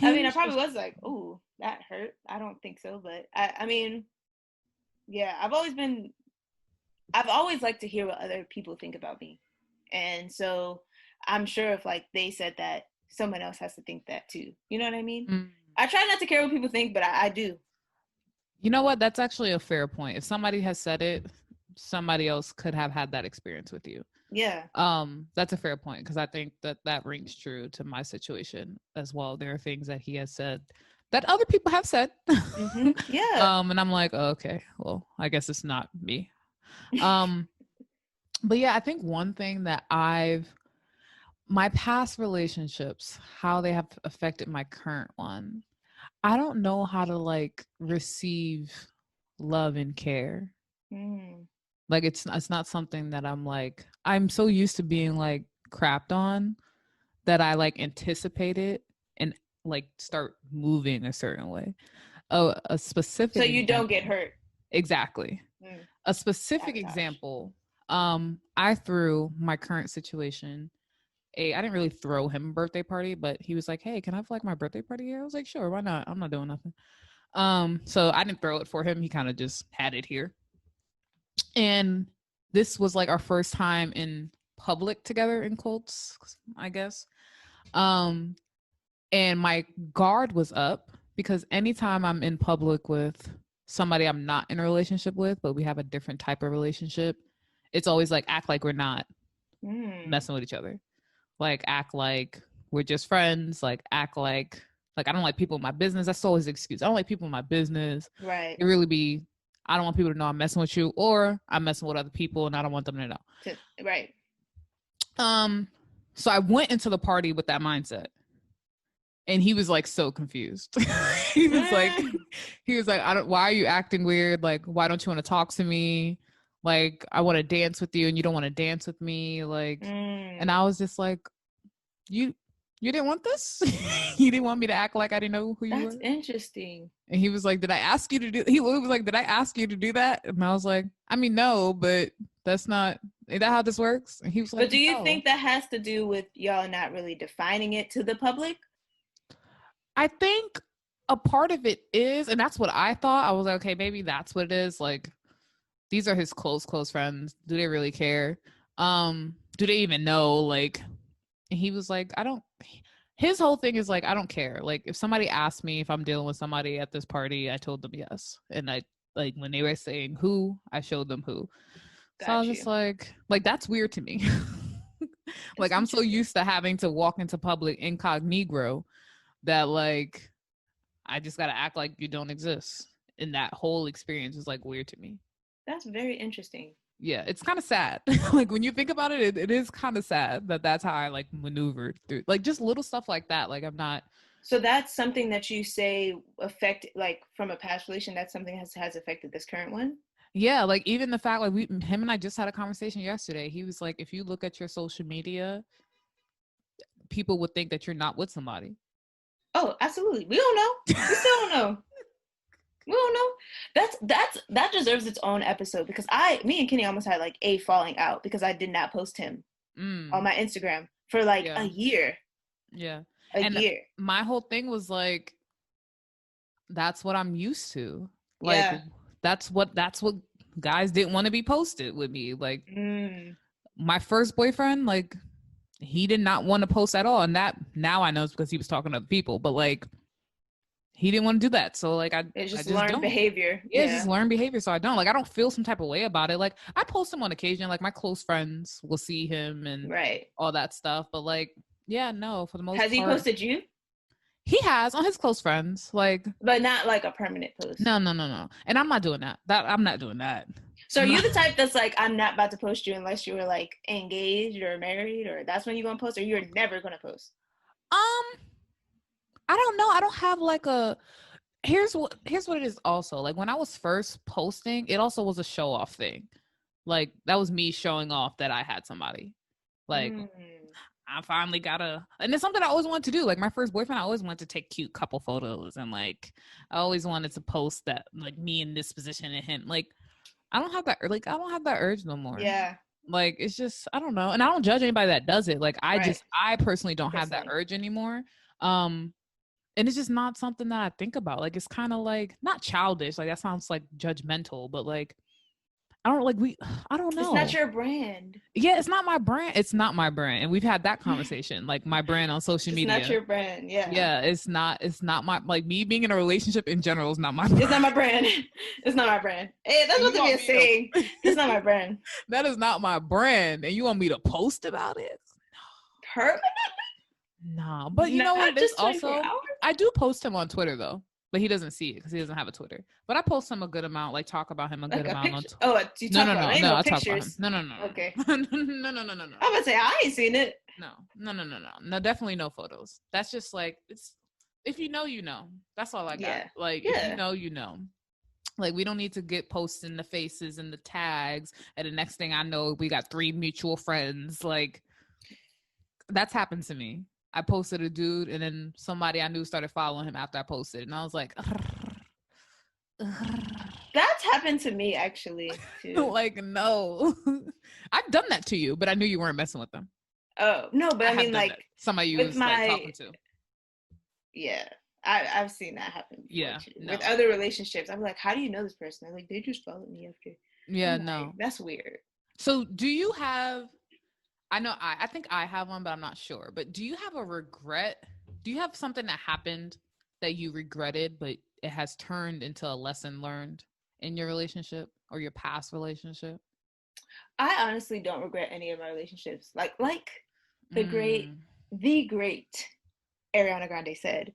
I mean, I probably was like, "Ooh, that hurt." I don't think so, but I mean, yeah, I've always liked to hear what other people think about me, and so I'm sure if like they said that, someone else has to think that too. You know what I mean? Mm. I try not to care what people think, but I do. You know what? That's actually a fair point. If somebody has said it, somebody else could have had that experience with you. Yeah. That's a fair point, because I think that rings true to my situation as well. There are things that he has said that other people have said. Mm-hmm. Yeah. And I'm like, oh, okay, well, I guess it's not me. But yeah, I think one thing that my past relationships, how they have affected my current one, I don't know how to like receive love and care. Mm. Like it's not something that I'm so used to being like crapped on that I like anticipate it and like start moving a certain way. Oh, a So specific you don't get example. hurt. Exactly. Mm. A specific Sabotage. example. I threw my current situation I didn't really throw him a birthday party, but he was like, "Hey, can I have like my birthday party here?" I was like, "Sure, why not? I'm not doing nothing." So I didn't throw it for him. He kind of just had it here. And this was like our first time in public together, in quotes, I guess. Um, and my guard was up because anytime I'm in public with somebody I'm not in a relationship with, but we have a different type of relationship, it's always like act like we're not messing with each other. Like act like we're just friends. Like act like I don't like people in my business. That's always the excuse. I don't like people in my business. Right. It really be I don't want people to know I'm messing with you, or I'm messing with other people and I don't want them to know. Right. So I went into the party with that mindset. And he was like so confused. he was like, I don't, why are you acting weird? Like, why don't you want to talk to me? Like, I want to dance with you and you don't want to dance with me. Like, and I was just like, you didn't want this? You didn't want me to act like I didn't know who you were? That's interesting. And he was like, did I ask you to do, he was like, did I ask you to do that? And I was like, I mean, no, but is that how this works? And he was like, But do you no. think that has to do with y'all not really defining it to the public? I think a part of it is, and that's what I thought. I was like, okay, maybe that's what it is. Like, these are his close friends. Do they really care? Do they even know? Like, and he was like, I don't. His whole thing is like, I don't care. Like, if somebody asked me if I'm dealing with somebody at this party, I told them yes. And I, like, when they were saying who, I showed them who. So I was just like, that's weird to me. Like, I'm so used to having to walk into public incognito that, like, I just got to act like you don't exist. And that whole experience is, like, weird to me. That's very interesting. Yeah, it's kind of sad. Like, when you think about it, it is kind of sad that that's how I, like, maneuvered through. Like, just little stuff like that. Like, I'm not. So that's something that you say affect, like, from a past relation, that's something has affected this current one? Yeah, like, even the fact, like, him and I just had a conversation yesterday. He was like, if you look at your social media, people would think that you're not with somebody. Oh, absolutely. We don't know. We still don't know. We don't know. That deserves its own episode, because me and Kenny almost had, like, a falling out because I did not post him on my Instagram for, like, a year. Yeah. A year. My whole thing was like, that's what I'm used to. Like, that's what guys didn't want to be posted with me. Like, my first boyfriend, like, he did not want to post at all. And that now I know it's because he was talking to other people, but, like, he didn't want to do that. So, like, it's just I just learned behavior. Yeah, it's just learned behavior. So I don't, like, I don't feel some type of way about it. Like, I post him on occasion, like, my close friends will see him and all that stuff. But, like, yeah, no, for the most part. Has he posted you? He has on his close friends, like, but not like a permanent post. No. And I'm not doing that. I'm not doing that. So you're the type that's like, I'm not about to post you unless you were, like, engaged or married, or that's when you're gonna post, or you're never gonna post? I don't know. I don't have, like, a. Here's what it is also. Like, when I was first posting, it also was a show off thing. Like, that was me showing off that I had somebody. Like, I finally and it's something I always wanted to do. Like, my first boyfriend, I always wanted to take cute couple photos, and, like, I always wanted to post that, like, me in this position and him. Like, I don't have that urge no more. Yeah. Like, it's just, I don't know. And I don't judge anybody that does it. Like, I personally don't have that urge anymore. And it's just not something that I think about. Like, it's kind of, like, not childish. Like, that sounds, like, judgmental, but, like, I don't know. It's not your brand. Yeah, it's not my brand. It's not my brand. And we've had that conversation. Like, my brand on social media. It's not your brand. Yeah. Yeah, it's not my, like, me being in a relationship in general is not my brand. It's not my brand. It's not my brand. Hey, that's what they're saying. It's not my brand. That is not my brand. And you want me to post about it? No. Permanent? No. But you know what? There's also, I do post him on Twitter, though. But he doesn't see it because he doesn't have a Twitter. But I post him a good amount, like, talk about him a good amount on Twitter. Oh, you talk about him? No, I talk about him. No. Okay. No. I'm gonna say I ain't seen it. No, definitely no photos. That's just, like, it's, if you know, you know. That's all I got. Yeah. Like, if you know, you know. Like, we don't need to get posts in the faces and the tags, and the next thing I know, we got 3 mutual friends. Like, that's happened to me. I posted a dude, and then somebody I knew started following him after I posted, and I was like, that's happened to me, actually, too. Like, no. I've done that to you, but I knew you weren't messing with them. Oh, no, but I mean, like, somebody you was, like, talking to. Yeah, I've seen that happen before, too. No. With other relationships. I'm like, how do you know this person? They're like, they just followed me after. Yeah, no. That's weird. So do you have, I know I think I have one, but I'm not sure. But do you have a regret? Do you have something that happened that you regretted, but it has turned into a lesson learned in your relationship or your past relationship? I honestly don't regret any of my relationships. Like the great Ariana Grande said,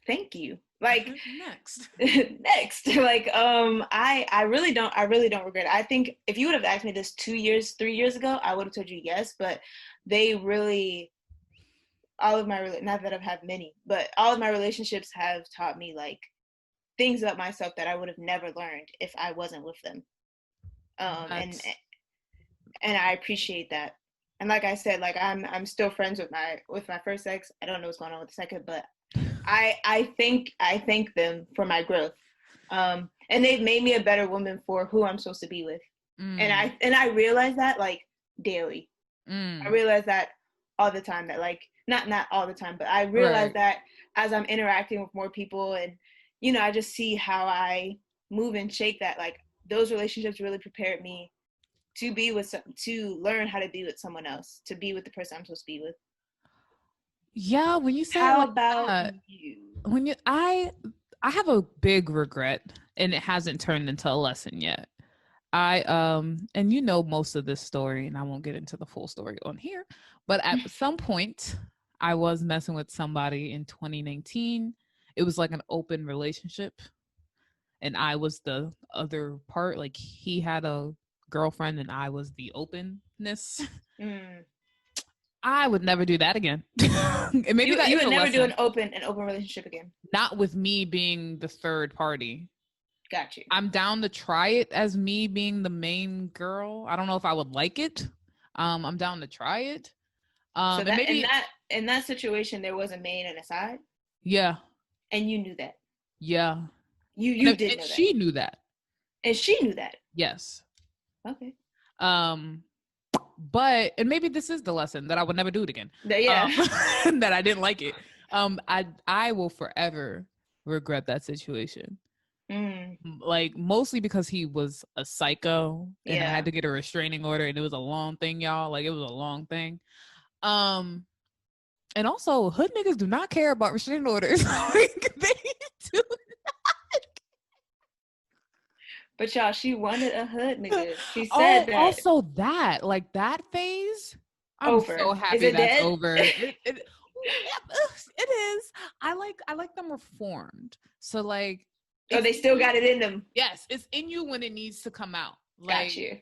thank you. Like, next. Like, I really don't regret it. I think if you would have asked me this 3 years ago, I would have told you yes, but they really, not that I've had many, but all of my relationships have taught me, like, things about myself that I would have never learned if I wasn't with them. And I appreciate that. And like I said, like, I'm still friends with my first ex. I don't know what's going on with the second, but I thank them for my growth. And they've made me a better woman for who I'm supposed to be with. And I realize that, like, daily. I realize that all the time, that, like, not all the time, but I realize Right. that as I'm interacting with more people, and you know, I just see how I move and shake, that like those relationships really prepared me to be with to learn how to be with someone else, to be with the person I'm supposed to be with. Yeah, when you say it How like about that, you? when you I have a big regret, and it hasn't turned into a lesson yet. I and you know most of this story, and I won't get into the full story on here, but at some point I was messing with somebody in 2019. It was like an open relationship, and I was the other part. Like, he had a girlfriend and I was the openness. Mm. I would never do that again. And maybe that You is would a never do lesson. an open relationship again. Not with me being the third party. Got you. I'm down to try it as me being the main girl. I don't know if I would like it. I'm down to try it. So And that maybe, in that situation, there was a main and a side, yeah, and you knew that. yeah. You did And know that, she knew that. and she knew that. Yes. Okay. Um, but and maybe this is the lesson that I would never do it again. Yeah. That I didn't like it. I will forever regret that situation. Mm. Like, mostly because he was a psycho, and I Yeah. had to get a restraining order, and it was a long thing, y'all. Like, it was a long thing. Um, and also, hood niggas do not care about restraining orders. Like, they do. But y'all, she wanted a hood nigga. She Oh, said that. also that, like, that phase, I'm so Over. Is happy it that's dead? over. It is. I like them reformed. So, like, Oh, it's they in still got you. it in them. Yes, it's in you when it needs to come out. Got Like, you.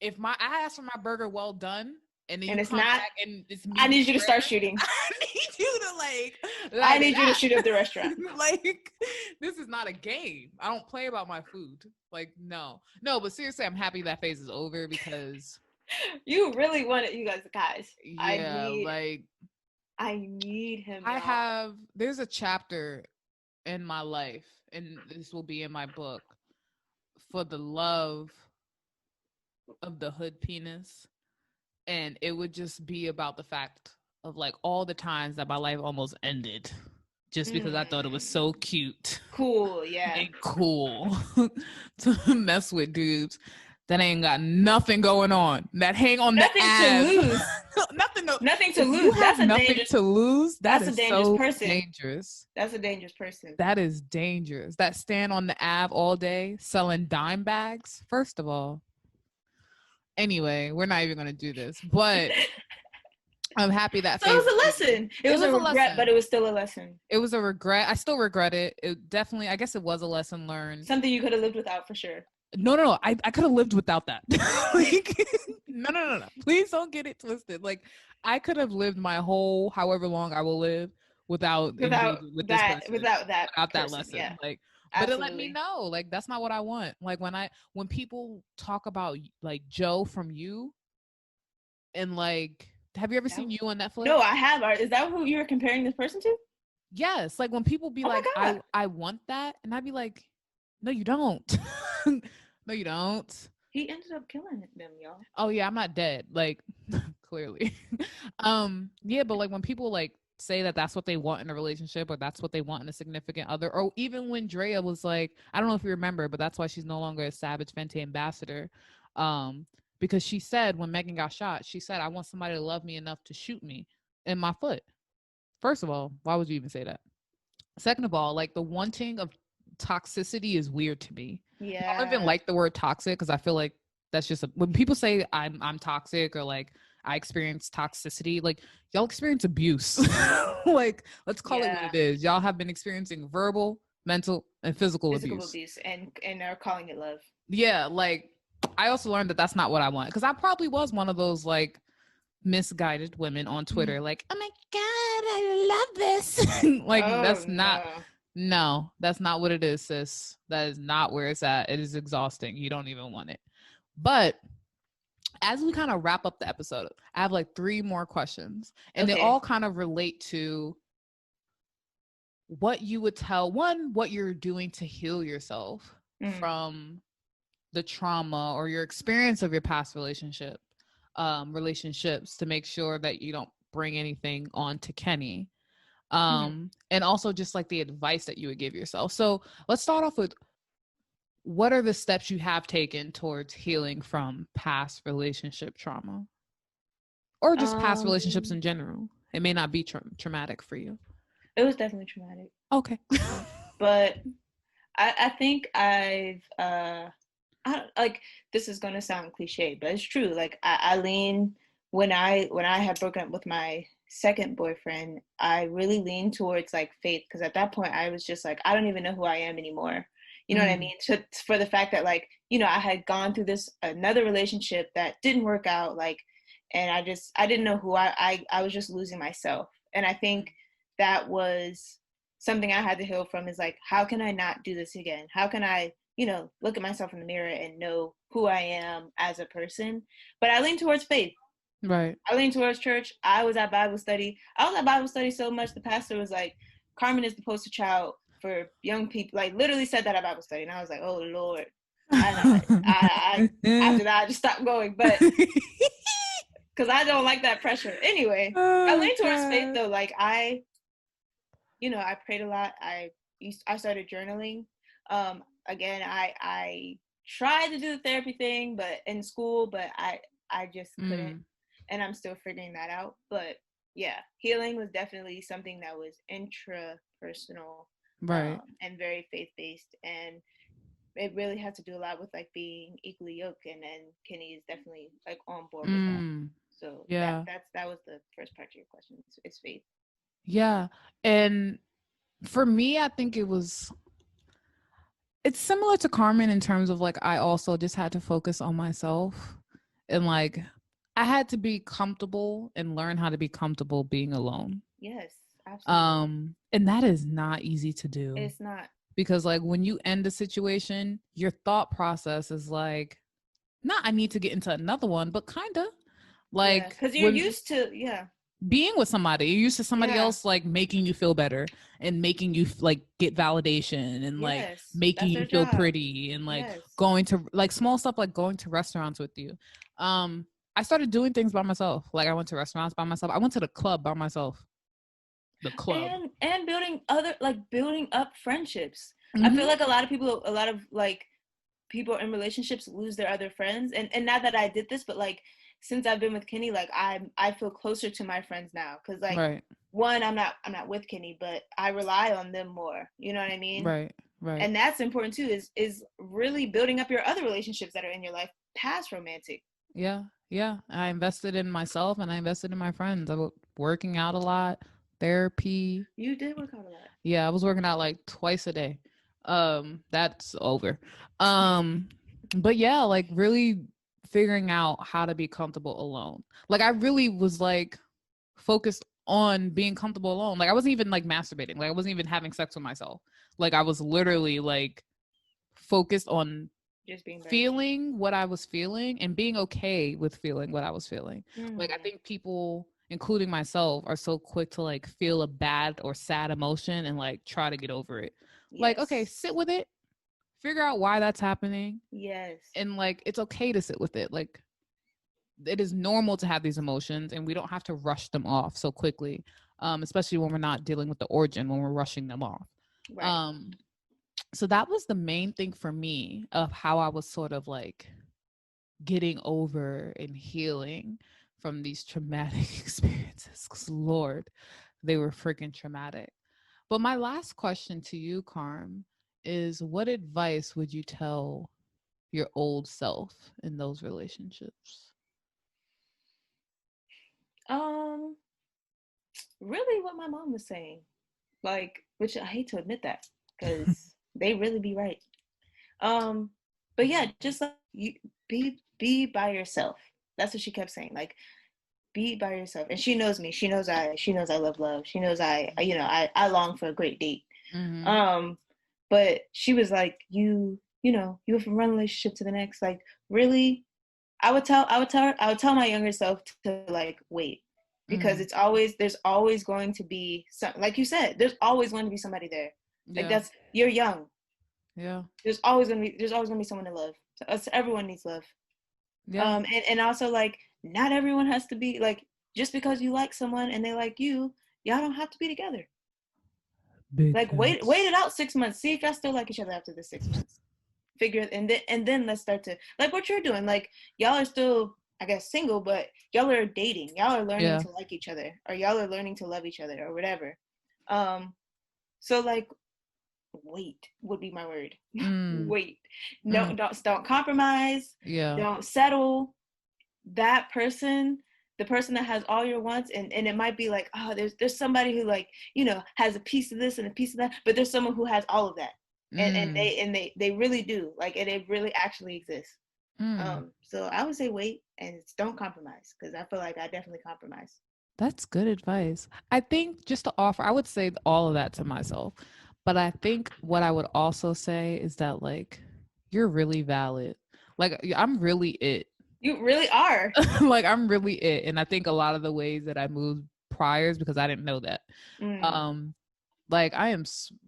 if I ask for my burger well done, and then And you it's come not. back and it's I medium need you to start rare, shooting. I need you to I light it need you to up. shoot up the restaurant. Like, this is not a game. I don't play about my food. Like, no. But seriously, I'm happy that phase is over, because You really wanted, you guys. yeah, like, I need him, y'all. there's a chapter in my life, and this will be in my book, for the love of the hood penis. And it would just be about the fact of, like, all the times that my life almost ended just because I thought it was so cute Cool, yeah. and cool to mess with dudes that ain't got nothing going on, that hang on the Nothing to ab. lose. Nothing to, Nothing to if you lose. have nothing to lose, that That's a is dangerous so person. dangerous. That's a dangerous person. That is dangerous. That stand on the ab all day selling dime bags. First of all, anyway, we're not even going to do this, but I'm happy that So it phase was is a over. lesson. It was a A regret, but lesson. it was still a lesson. It was a regret. I still regret it. It definitely, I guess it was a lesson learned. Something you could have lived without for sure. No. I could have lived without that. Like, no. Please don't get it twisted. Like, I could have lived my whole, however long I will live, without engaging with this person, without that without that person. lesson. Yeah. Like, but it let me Absolutely. know, like, that's not what I want. Like, when people talk about, like, Joe from You, and, like, have you ever seen You on Netflix? No, I have. Is that who you were comparing this person to? Yes. Like, when people be Oh my like, God. I want that, and I'd be like, no, you don't. No, you don't. He ended up killing them, y'all. Oh yeah, I'm not dead. Like, clearly. Yeah, but, like, when people, like, say that that's what they want in a relationship, or that's what they want in a significant other, or even when Drea was like, I don't know if you remember, but that's why she's no longer a Savage Fenty ambassador. Because she said, when Megan got shot, she said, I want somebody to love me enough to shoot me in my foot. First of all, why would you even say that? Second of all, like, the wanting of toxicity is weird to me. I don't even Yeah. like the word toxic, because I feel like that's just when people say I'm toxic, or, like, I experience toxicity, like, y'all experience abuse. Like, let's call it what Yeah. it is. Y'all have been experiencing verbal, mental, and physical Physical abuse. abuse, and are calling it love. Yeah, like, I also learned that that's not what I want, because I probably was one of those, like, misguided women on Twitter, like, oh my God, I love this. Like, Oh that's not, no. no, that's not what it is, sis. That is not where it's at. It is exhausting. You don't even want it. But as we kind of wrap up the episode, I have, like, 3 more questions, and they all kind of relate to what you would tell, one, what you're doing to heal yourself from the trauma or your experience of your past relationships, to make sure that you don't bring anything on to Kenny. Mm-hmm. And also just like the advice that you would give yourself. So let's start off with, what are the steps you have taken towards healing from past relationship trauma, or just past relationships in general? It may not be traumatic for you. It was definitely traumatic. Okay. But I think I like, this is gonna sound cliche, but it's true. Like I lean, when I had broken up with my second boyfriend, I really leaned towards like faith, because at that point I was just like, I don't even know who I am anymore. You know what I mean? For the fact that, like, I had gone through this another relationship that didn't work out, like, and I didn't know who I was just losing myself. And I think that was something I had to heal from, is like, how can I not do this again? How can I, look at myself in the mirror and know who I am as a person? But I lean towards faith. Right. I lean towards church. I was at Bible study. I was at Bible study so much, the pastor was like, Carmen is the poster child for young people. Like, literally said that at Bible study. And I was like, oh, Lord. After that, I just stopped going. But because I don't like that pressure. Anyway, I lean towards faith, though. Like, I prayed a lot. I started journaling. Again, I tried to do the therapy thing, but in school, but I just couldn't, and I'm still figuring that out. But yeah, healing was definitely something that was intrapersonal, right, and very faith based, and it really had to do a lot with like being equally yoked, and then Kenny is definitely like on board with that. So yeah, that was the first part of your question. It's faith. yeah. And for me, I think it's similar to Carmen in terms of like, I also just had to focus on myself, and like, I had to be comfortable and learn how to be comfortable being alone. Yes, absolutely. And that is not easy to do, It's not. because like, when you end a situation, your thought process is like, not I need to get into another one, but kind of Yeah, like, because you're when used to, yeah. being with somebody, you're used to somebody Yeah. else like making you feel better and making you like get validation and like Yes, making that's you their feel job. pretty and like Yes. going to like small stuff, like going to restaurants with you. I started doing things by myself. Like, I went to restaurants by myself. I went to the club by myself. The club. And building up friendships. I feel like a lot of like people in relationships lose their other friends, and not that I did this, but like, since I've been with Kenny, like I feel closer to my friends now, because like, Right. one, I'm not with Kenny, but I rely on them more. You know what I mean? Right. Right. And that's important too, is really building up your other relationships that are in your life past romantic. Yeah. Yeah. I invested in myself and I invested in my friends. I was working out a lot, therapy. You did work out a lot. Yeah, I was working out like twice a day. That's over. But yeah, like really figuring out how to be comfortable alone. Like, I really was like focused on being comfortable alone. Like, I wasn't even like masturbating. Like, I wasn't even having sex with myself. Like, I was literally like focused on Just being by yourself. feeling what I was feeling and being okay with feeling what I was feeling. Like, I Mm. think people, including myself, are so quick to like feel a bad or sad emotion and like try to get over it. Like, okay, Yes. sit with it, figure out why that's happening, Yes. and like, it's okay to sit with it. Like, it is normal to have these emotions and we don't have to rush them off so quickly, especially when we're not dealing with the origin, when we're rushing them off. Right. So that was the main thing for me of how I was sort of like getting over and healing from these traumatic experiences. Because Lord, they were freaking traumatic. But my last question to you, Carm, is what advice would you tell your old self in those relationships? Um, really what my mom was saying. Like, which I hate to admit that, because they really be right. Um, but yeah, just like, you be by yourself. That's what she kept saying. Like, be by yourself. And she knows me. She knows I love love. She knows I long for a great date. Mm-hmm. But she was like, you went from one relationship to the next. Like, really, I would tell my younger self to like wait, because Mm-hmm. there's always going to be some, like you said, there's always going to be somebody there. Like, Yeah. that's, you're young. Yeah. There's always gonna be someone to love. So everyone needs love. Yeah. And also, like, not everyone has to be like, just because you like someone and they like you, y'all don't have to be together. Big Like facts. wait it out 6 months. See if y'all still like each other after the 6 months. Figure it, and then let's start to like what you're doing. Like y'all are still, I guess, single, but y'all are dating. Y'all are learning Yeah. to like each other, or y'all are learning to love each other, or whatever. So like wait would be my word. Wait. No, don't compromise. Yeah. Don't settle. That person, the person that has all your wants, and it might be like, oh, there's somebody who, like, you know, has a piece of this and a piece of that, but there's someone who has all of that. And they really do, like, and it really actually exists. So I would say wait and don't compromise, because I feel like I definitely compromise. That's good advice. I think just to offer, I would say all of that to myself. But I think what I would also say is that, like, you're really valid. Like, I'm really it. You really are. Like, I'm really it. And I think a lot of the ways that I moved prior is because I didn't know that. Like, I am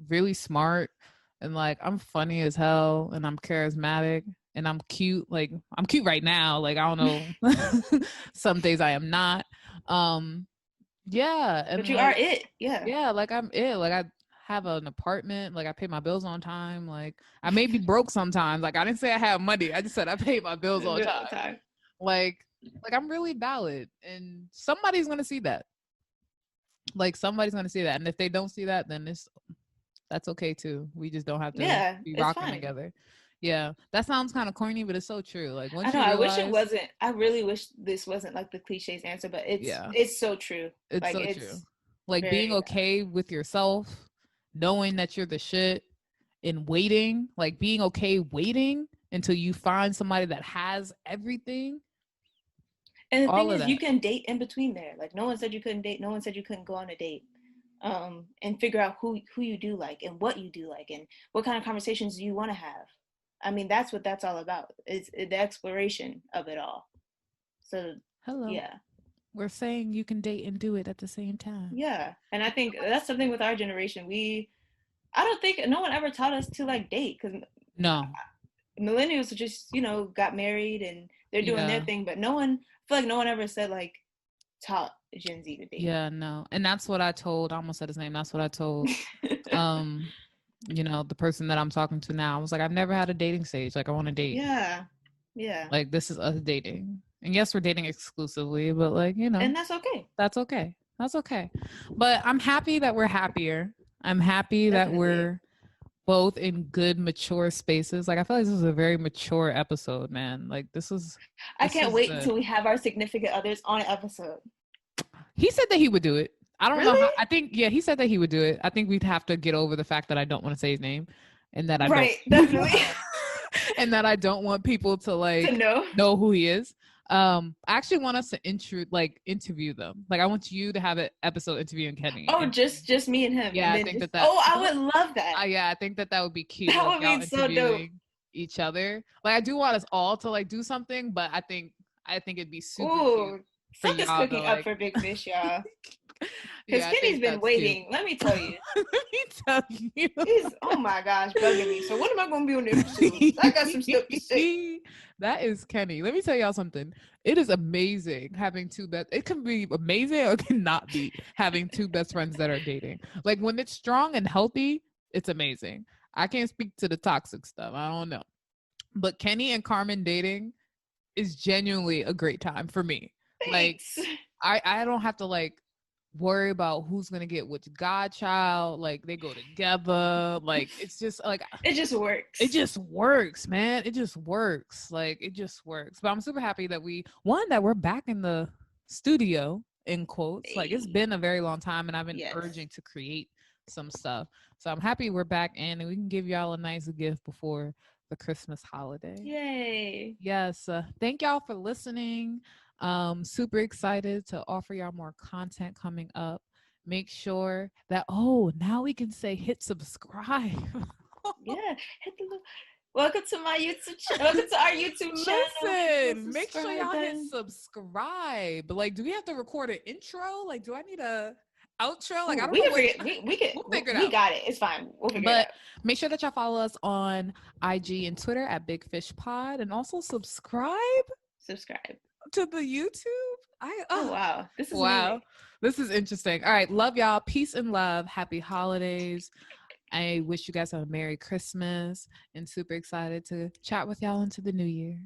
really smart, and like I'm funny as hell, and I'm charismatic, and I'm cute. Like, I'm cute right now. Like, I don't know. Some days I am not. Yeah. And but you like, are it. Yeah, like I'm it. Like, I have an apartment. Like, I pay my bills on time. Like, I may be broke sometimes. Like, I didn't say I have money. I just said I pay my bills on time. Like I'm really valid, and somebody's gonna see that. Like, somebody's gonna see that, and if they don't see that, then that's okay too. We just don't have to be rocking fine. together. Yeah, that sounds kind of corny, but it's so true. Like, once I know. you realize, I wish it wasn't. I really wish this wasn't like the cliches answer, but it's so true. It's like so it's true. Like, very being okay with yourself, knowing that you're the shit, and waiting. Like, being okay waiting until you find somebody that has everything. And the all thing of is, that. you can date in between there. Like, no one said you couldn't date. No one said you couldn't go on a date. And figure out who you do like and what you do like and what kind of conversations you want to have. I mean, that's what that's all about. It's the exploration of it all. So, Hello. yeah. We're saying you can date and do it at the same time. Yeah. And I think that's something with our generation. I don't think no one ever taught us to like date, because No. millennials just, you know, got married and they're doing their thing, but no one, I feel like no one ever said like taught Gen Z to date. Yeah, no. And that's what I told, I almost said his name. That's what I told, you know, the person that I'm talking to now. I was like, I've never had a dating stage. Like, I want to date. Yeah. Yeah. Like, this is us dating. And yes, we're dating exclusively, but like, you know. And that's okay. That's okay. That's okay. But I'm happy that we're happier. I'm happy that we're both in good, mature spaces. Like, I feel like this was a very mature episode, man. Like, I can't wait until we have our significant others on an episode. He said that he would do it. I don't Really? know how. I think, yeah, he said that he would do it. I think we'd have to get over the fact that I don't want to say his name, and that I don't. Definitely. And that I don't want people to like to know who he is. I actually want us to interview them. Like, I want you to have an episode interviewing Kenny. Oh, just me and him. Yeah, and I think that. Oh, I would love that. Yeah, I think that would be cute. That like, would be so dope. Each other. Like, I do want us all to like do something, but I think it'd be super cute. Something's cooking up for Big Fish, y'all. Because Kenny's been waiting. Cute. Let me tell you. Let me tell you. He's, oh my gosh, bugging me. So when am I going to be on the episode? I got some stuff to say. That is Kenny. Let me tell y'all something. It is amazing having two best. It can be amazing or it cannot be having two best friends that are dating. Like, when it's strong and healthy, it's amazing. I can't speak to the toxic stuff. I don't know. But Kenny and Carmen dating is genuinely a great time for me. Thanks. Like, I don't have to like worry about who's gonna get which godchild. Like, they go together. Like, it's just like it just works. It just works, man. It just works. Like, it just works. But I'm super happy that we're back in the studio, in quotes. Like, it's been a very long time, and I've been urging to create some stuff. So I'm happy we're back in, and we can give y'all a nice gift before the Christmas holiday. Yay. Yes. Thank y'all for listening. Super excited to offer y'all more content coming up. Make sure that now we can say hit subscribe. Yeah, hit the welcome to my YouTube channel. Welcome to our YouTube channel. Listen, make sure y'all hit subscribe. Like, do we have to record an intro? Like, do I need a outro? Like, I don't know. We'll figure it out. We got it. It's fine. We'll figure it out. Make sure that y'all follow us on IG and Twitter at Big Fish Pod, and also subscribe to the YouTube. Oh wow, this is Wow. amazing. This is interesting. All right. Love y'all. Peace and love. Happy holidays. I wish you guys a Merry Christmas and super excited to chat with y'all into the new year.